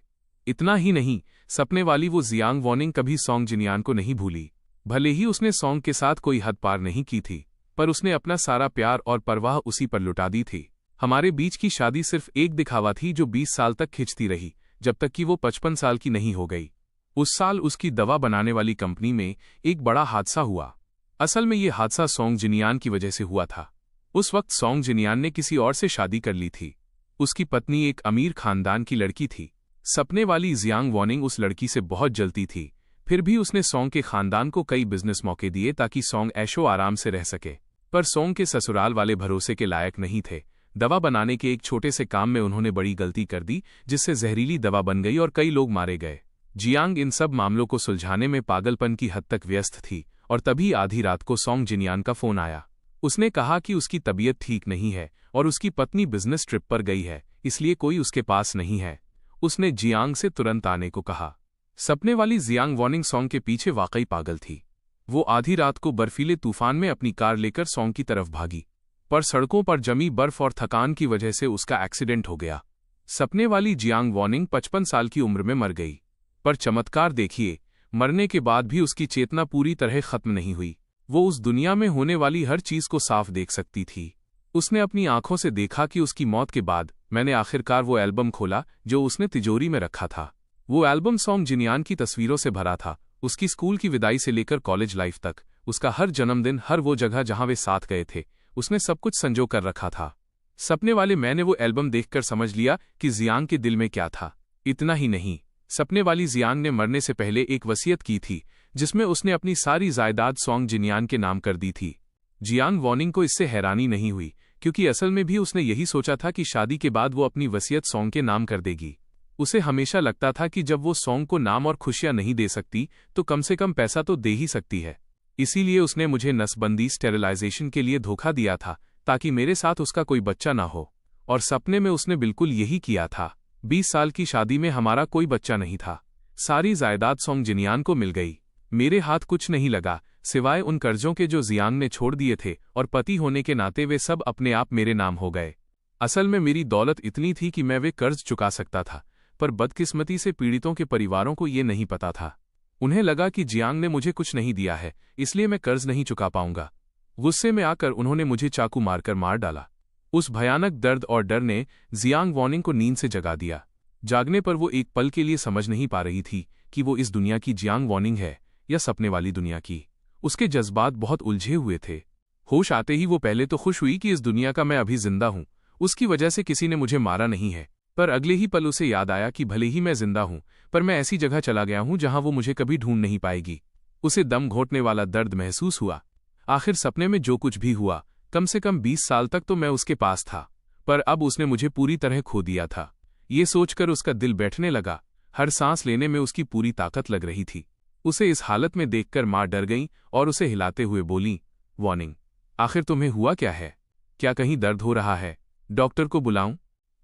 इतना ही नहीं, सपने वाली वो जियांग वॉनिंग कभी सॉन्ग जिनियान को नहीं भूली। भले ही उसने सॉन्ग के साथ कोई हद पार नहीं की थी, पर उसने अपना सारा प्यार और परवाह उसी पर लुटा दी थी। हमारे बीच की शादी सिर्फ एक दिखावा थी जो 20 साल तक खिंचती रही, जब तक कि वो 55 साल की नहीं हो गई। उस साल उसकी दवा बनाने वाली कंपनी में एक बड़ा हादसा हुआ। असल में ये हादसा सॉन्ग जिनियान की वजह से हुआ था। उस वक्त सॉन्ग जिनियान ने किसी और से शादी कर ली थी। उसकी पत्नी एक अमीर खानदान की लड़की थी। सपने वाली जियांग वॉनिंग उस लड़की से बहुत जलती थी। फिर भी उसने सॉन्ग के खानदान को कई बिजनेस मौके दिए ताकि सॉन्ग ऐशो आराम से रह सके। पर सॉन्ग के ससुराल वाले भरोसे के लायक नहीं थे। दवा बनाने के एक छोटे से काम में उन्होंने बड़ी गलती कर दी, जिससे जहरीली दवा बन गई और कई लोग मारे गए। जियांग इन सब मामलों को सुलझाने में पागलपन की हद तक व्यस्त थी, और तभी आधी रात को सॉन्ग जिनियान का फोन आया। उसने कहा कि उसकी तबीयत ठीक नहीं है और उसकी पत्नी बिजनेस ट्रिप पर गई है, इसलिए कोई उसके पास नहीं है। उसने जियांग से तुरंत आने को कहा। सपने वाली जियांग वॉनिंग सॉन्ग के पीछे वाकई पागल थी। वो आधी रात को बर्फीले तूफान में अपनी कार लेकर सॉन्ग की तरफ भागी, पर सड़कों पर जमी बर्फ और थकान की वजह से उसका एक्सीडेंट हो गया। सपने वाली जियांग वॉनिंग 55 साल की उम्र में मर गई। पर चमत्कार देखिए, मरने के बाद भी उसकी चेतना पूरी तरह खत्म नहीं हुई। वो उस दुनिया में होने वाली हर चीज को साफ देख सकती थी। उसने अपनी आंखों से देखा कि उसकी मौत के बाद मैंने आखिरकार वो एल्बम खोला जो उसने तिजोरी में रखा था। वो एल्बम सॉन्ग जिनियान की तस्वीरों से भरा था। उसकी स्कूल की विदाई से लेकर कॉलेज लाइफ तक, उसका हर जन्मदिन, हर वो जगह जहां वे साथ गए थे, उसने सब कुछ संजो कर रखा था। सपने वाले मैंने वो एल्बम देखकर समझ लिया कि जियांग के दिल में क्या था। इतना ही नहीं, सपने वाली जियांग ने मरने से पहले एक वसीयत की थी, जिसमें उसने अपनी सारी जायदाद सॉन्ग जिनियान के नाम कर दी थी। जियांग वॉनिंग को इससे हैरानी नहीं हुई, क्योंकि असल में भी उसने यही सोचा था कि शादी के बाद वो अपनी वसीयत सॉन्ग के नाम कर देगी। उसे हमेशा लगता था कि जब वो सॉन्ग को नाम और खुशियां नहीं दे सकती, तो कम से कम पैसा तो दे ही सकती है। इसीलिए उसने मुझे नसबंदी स्टेरिलाइजेशन के लिए धोखा दिया था, ताकि मेरे साथ उसका कोई बच्चा ना हो। और सपने में उसने बिल्कुल यही किया था। 20 साल की शादी में हमारा कोई बच्चा नहीं था। सारी जायदाद सॉन्ग जिनियान को मिल गई। मेरे हाथ कुछ नहीं लगा, सिवाय उन कर्जों के जो जियांग ने छोड़ दिए थे, और पति होने के नाते वे सब अपने आप मेरे नाम हो गए। असल में मेरी दौलत इतनी थी कि मैं वे कर्ज चुका सकता था, पर बदकिस्मती से पीड़ितों के परिवारों को ये नहीं पता था। उन्हें लगा कि जियांग ने मुझे कुछ नहीं दिया है, इसलिए मैं कर्ज नहीं चुका पाऊंगा। गुस्से में आकर उन्होंने मुझे चाकू मारकर मार डाला। उस भयानक दर्द और डर ने जियांग वॉनिंग को नींद से जगा दिया। जागने पर वो एक पल के लिए समझ नहीं पा रही थी कि वो इस दुनिया की जियांग वॉनिंग है या सपने वाली दुनिया की। उसके जज्बात बहुत उलझे हुए थे। होश आते ही वो पहले तो खुश हुई कि इस दुनिया का मैं अभी जिंदा हूं, उसकी वजह से किसी ने मुझे मारा नहीं है। पर अगले ही पल उसे याद आया कि भले ही मैं जिंदा हूं, पर मैं ऐसी जगह चला गया हूं जहां वो मुझे कभी ढूंढ नहीं पाएगी। उसे दम घोटने वाला दर्द महसूस हुआ। आखिर सपने में जो कुछ भी हुआ, कम से कम 20 साल तक तो मैं उसके पास था, पर अब उसने मुझे पूरी तरह खो दिया था। ये सोचकर उसका दिल बैठने लगा। हर सांस लेने में उसकी पूरी ताकत लग रही थी। उसे इस हालत में देखकर माँ डर गईं और उसे हिलाते हुए बोलीं, वॉर्निंग, आखिर तुम्हें हुआ क्या है? क्या कहीं दर्द हो रहा है? डॉक्टर को बुलाऊं?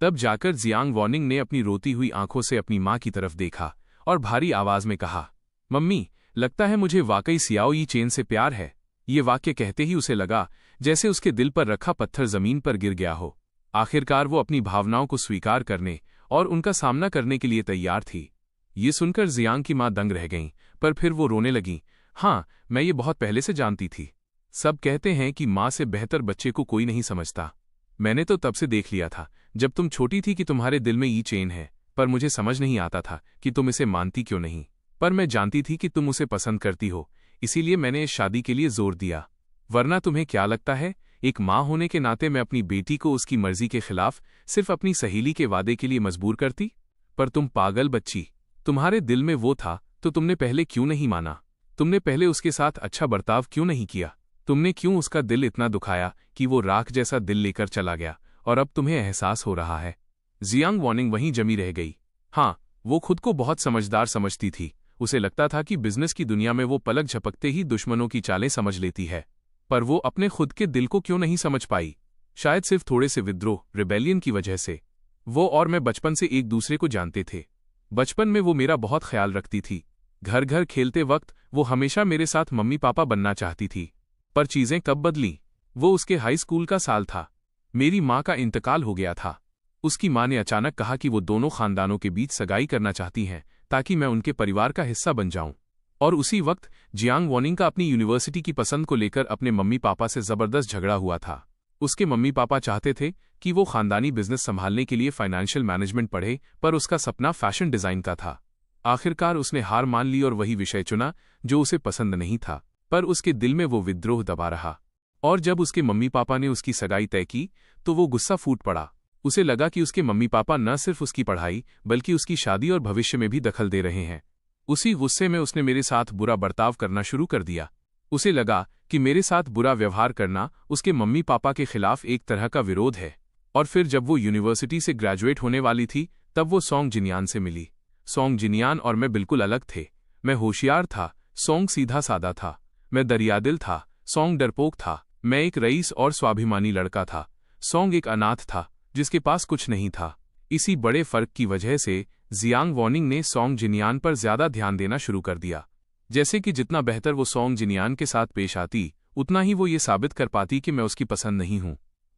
तब जाकर जियांग वॉर्निंग ने अपनी रोती हुई आंखों से अपनी माँ की तरफ देखा और भारी आवाज में कहा, मम्मी, लगता है मुझे वाकई सियाओ यी चेन से प्यार है। ये वाक्य कहते ही उसे लगा जैसे उसके दिल पर रखा पत्थर जमीन पर गिर गया हो। आखिरकार वो अपनी भावनाओं को स्वीकार करने और उनका सामना करने के लिए तैयार थी। ये सुनकर जियांग की माँ दंग रह गईं, पर फिर वो रोने लगीं। हाँ, मैं ये बहुत पहले से जानती थी। सब कहते हैं कि माँ से बेहतर बच्चे को कोई नहीं समझता। मैंने तो तब से देख लिया था जब तुम छोटी थी कि तुम्हारे दिल में ये चेन है, पर मुझे समझ नहीं आता था कि तुम इसे मानती क्यों नहीं। पर मैं जानती थी कि तुम उसे पसंद करती हो, इसीलिए मैंने इस शादी के लिए जोर दिया। वरना तुम्हें क्या लगता है एक माँ होने के नाते मैं अपनी बेटी को उसकी मर्जी के खिलाफ सिर्फ अपनी सहेली के वादे के लिए मजबूर करती? पर तुम पागल बच्ची, तुम्हारे दिल में वो था तो तुमने पहले क्यों नहीं माना? तुमने पहले उसके साथ अच्छा बर्ताव क्यों नहीं किया? तुमने क्यों उसका दिल इतना दुखाया कि वो राख जैसा दिल लेकर चला गया और अब तुम्हें एहसास हो रहा है? जियांग वॉनिंग वहीं जमी रह गई। हाँ, वो खुद को बहुत समझदार समझती थी। उसे लगता था कि बिजनेस की दुनिया में वो पलक झपकते ही दुश्मनों की चालें समझ लेती है। पर वो अपने खुद के दिल को क्यों नहीं समझ पाई? शायद सिर्फ थोड़े से विद्रोह, रिबेलियन की वजह से। वो और मैं बचपन से एक दूसरे को जानते थे। बचपन में वो मेरा बहुत ख्याल रखती थी। घर घर खेलते वक्त वो हमेशा मेरे साथ मम्मी पापा बनना चाहती थी। पर चीजें कब बदली? वो उसके हाई स्कूल का साल था। मेरी माँ का इंतकाल हो गया था। उसकी माँ ने अचानक कहा कि वो दोनों खानदानों के बीच सगाई करना चाहती हैं ताकि मैं उनके परिवार का हिस्सा बन जाऊं। और उसी वक्त जियांग वॉनिंग का अपनी यूनिवर्सिटी की पसंद को लेकर अपने मम्मी पापा से जबरदस्त झगड़ा हुआ था। उसके मम्मी पापा चाहते थे कि वो खानदानी बिजनेस संभालने के लिए फाइनेंशियल मैनेजमेंट पढ़े, पर उसका सपना फैशन डिजाइन का था। आखिरकार उसने हार मान ली और वही विषय चुना जो उसे पसंद नहीं था, पर उसके दिल में वो विद्रोह दबा रहा। और जब उसके मम्मी पापा ने उसकी सगाई तय की तो वो गुस्सा फूट पड़ा। उसे लगा कि उसके मम्मी पापा न सिर्फ उसकी पढ़ाई बल्कि उसकी शादी और भविष्य में भी दखल दे रहे हैं। उसी गुस्से में उसने मेरे साथ बुरा बर्ताव करना शुरू कर दिया। उसे लगा कि मेरे साथ बुरा व्यवहार करना उसके मम्मी पापा के खिलाफ एक तरह का विरोध है। और फिर जब वो यूनिवर्सिटी से ग्रेजुएट होने वाली थी तब वो सोंग जिनियान से मिली। सोंग जिनियान और मैं बिल्कुल अलग थे। मैं होशियार था, सोंग सीधा सादा था। मैं दरियादिल था, सोंग डरपोक था। मैं एक रईस और स्वाभिमानी लड़का था, सोंग एक अनाथ था जिसके पास कुछ नहीं था। इसी बड़े फर्क की वजह से जियांग वॉनिंग ने सोंग जिनियान पर ज्यादा ध्यान देना शुरू कर दिया। जैसे कि जितना बेहतर वो सोंग जिनियान के साथ पेश आती उतना ही वो ये साबित कर पाती कि मैं उसकी पसंद नहीं हूं।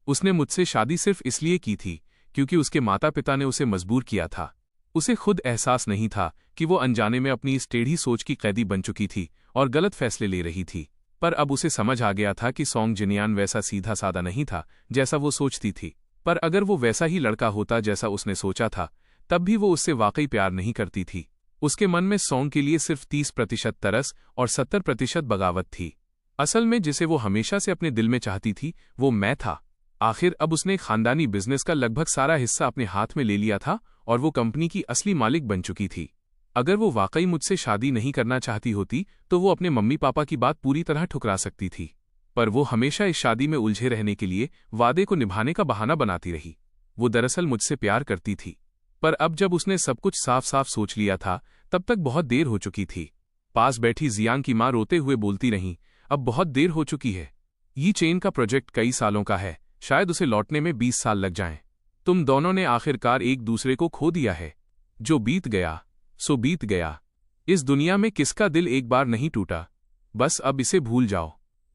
उसने मुझसे शादी सिर्फ इसलिए की थी क्योंकि उसके माता पिता ने उसे मजबूर किया था। उसे खुद एहसास नहीं था कि वो अनजाने में अपनी इस टेढ़ी सोच की कैदी बन चुकी थी और गलत फैसले ले रही थी। पर अब उसे समझ आ गया था कि सोंग जिनियान वैसा सीधा सादा नहीं था जैसा वो सोचती थी। पर अगर वो वैसा ही लड़का होता जैसा उसने सोचा था तब भी वो उससे वाकई प्यार नहीं करती थी। उसके मन में सोंग के लिए सिर्फ 30% तरस और 70% बगावत थी। असल में जिसे वो हमेशा से अपने दिल में चाहती थी वो मैं था। आखिर अब उसने खानदानी बिजनेस का लगभग सारा हिस्सा अपने हाथ में ले लिया था और वो कंपनी की असली मालिक बन चुकी थी। अगर वो वाकई मुझसे शादी नहीं करना चाहती होती तो वो अपने मम्मी पापा की बात पूरी तरह ठुकरा सकती थी। पर वो हमेशा इस शादी में उलझे रहने के लिए वादे को निभाने का बहाना बनाती रही। वो दरअसल मुझसे प्यार करती थी। पर अब जब उसने सब कुछ साफ साफ सोच लिया था तब तक बहुत देर हो चुकी थी। पास बैठी जियांग की माँ रोते हुए बोलती रही, अब बहुत देर हो चुकी है। ये चेन का प्रोजेक्ट कई सालों का है, शायद उसे लौटने में 20 साल लग जाएं। तुम दोनों ने आखिरकार एक दूसरे को खो दिया है। जो बीत गया सो बीत गया। इस दुनिया में किसका दिल एक बार नहीं टूटा? बस अब इसे भूल जाओ।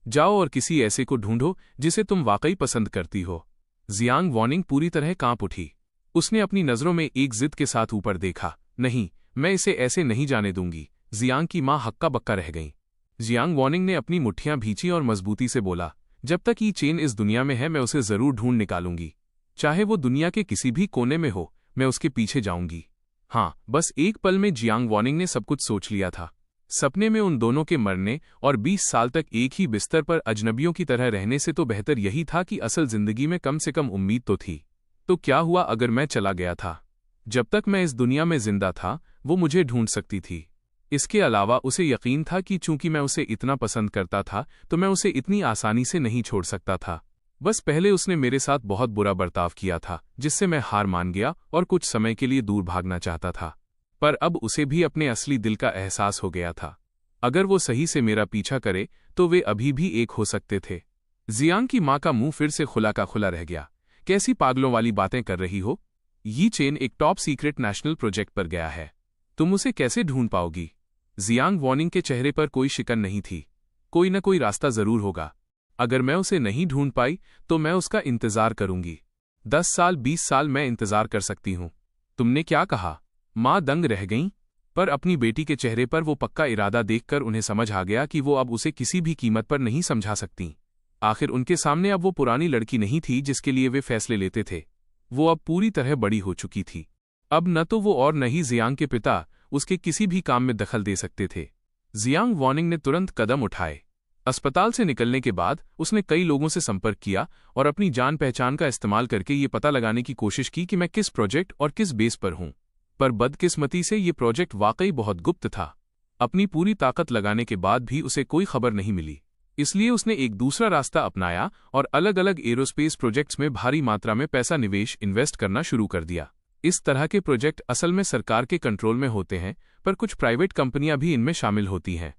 जाओ और किसी ऐसे को ढूंढो जिसे तुम वाकई पसंद करती हो। जियांग वॉनिंग पूरी तरह कांप उठी। उसने अपनी नजरों में एक जिद के साथ ऊपर देखा। नहीं, मैं इसे ऐसे नहीं जाने दूंगी। जियांग की मां हक्का बक्का रह गईं। जियांग वॉनिंग ने अपनी मुट्ठियां भींची और मजबूती से बोला, जब तक ये चेन इस दुनिया में है मैं उसे जरूर ढूंढ निकालूंगी। चाहे वो दुनिया के किसी भी कोने में हो, मैं उसके पीछे जाऊंगी। हाँ, बस एक पल में जियांग वॉनिंग ने सब कुछ सोच लिया था। सपने में उन दोनों के मरने और 20 साल तक एक ही बिस्तर पर अजनबियों की तरह रहने से तो बेहतर यही था कि असल जिंदगी में कम से कम उम्मीद तो थी। तो क्या हुआ अगर मैं चला गया था? जब तक मैं इस दुनिया में जिंदा था वो मुझे ढूंढ सकती थी। इसके अलावा उसे यकीन था कि चूंकि मैं उसे इतना पसंद करता था तो मैं उसे इतनी आसानी से नहीं छोड़ सकता था। बस पहले उसने मेरे साथ बहुत बुरा बर्ताव किया था जिससे मैं हार मान गया और कुछ समय के लिए दूर भागना चाहता था। पर अब उसे भी अपने असली दिल का एहसास हो गया था। अगर वो सही से मेरा पीछा करे तो वे अभी भी एक हो सकते थे। जियांग की मां का मुंह फिर से खुला का खुला रह गया। कैसी पागलों वाली बातें कर रही हो? ये चेन एक टॉप सीक्रेट नेशनल प्रोजेक्ट पर गया है। तुम उसे कैसे ढूंढ पाओगी? जियांग वॉनिंग के चेहरे पर कोई शिकन नहीं थी। कोई न कोई रास्ता जरूर होगा। अगर मैं उसे नहीं ढूंढ पाई तो मैं उसका इंतजार करूंगी। 10 साल 20 साल मैं इंतजार कर सकती हूं। तुमने क्या कहा? मां दंग रह गईं, पर अपनी बेटी के चेहरे पर वो पक्का इरादा देखकर उन्हें समझ आ गया कि वो अब उसे किसी भी कीमत पर नहीं समझा सकती। आखिर उनके सामने अब वो पुरानी लड़की नहीं थी जिसके लिए वे फैसले लेते थे। वो अब पूरी तरह बड़ी हो चुकी थी। अब न तो वो और न ही जियांग के पिता उसके किसी भी काम में दखल दे सकते थे। जियांग वॉनिंग ने तुरंत कदम उठाए। अस्पताल से निकलने के बाद उसने कई लोगों से संपर्क किया और अपनी जान पहचान का इस्तेमाल करके ये पता लगाने की कोशिश की कि मैं किस प्रोजेक्ट और किस बेस पर हूं। पर बदकिस्मती से ये प्रोजेक्ट वाकई बहुत गुप्त था। अपनी पूरी ताकत लगाने के बाद भी उसे कोई खबर नहीं मिली। इसलिए उसने एक दूसरा रास्ता अपनाया और अलग अलग एरोस्पेस प्रोजेक्ट्स में भारी मात्रा में पैसा इन्वेस्ट करना शुरू कर दिया। इस तरह के प्रोजेक्ट असल में सरकार के कंट्रोल में होते हैं, पर कुछ प्राइवेट कंपनियां भी इनमें शामिल होती हैं।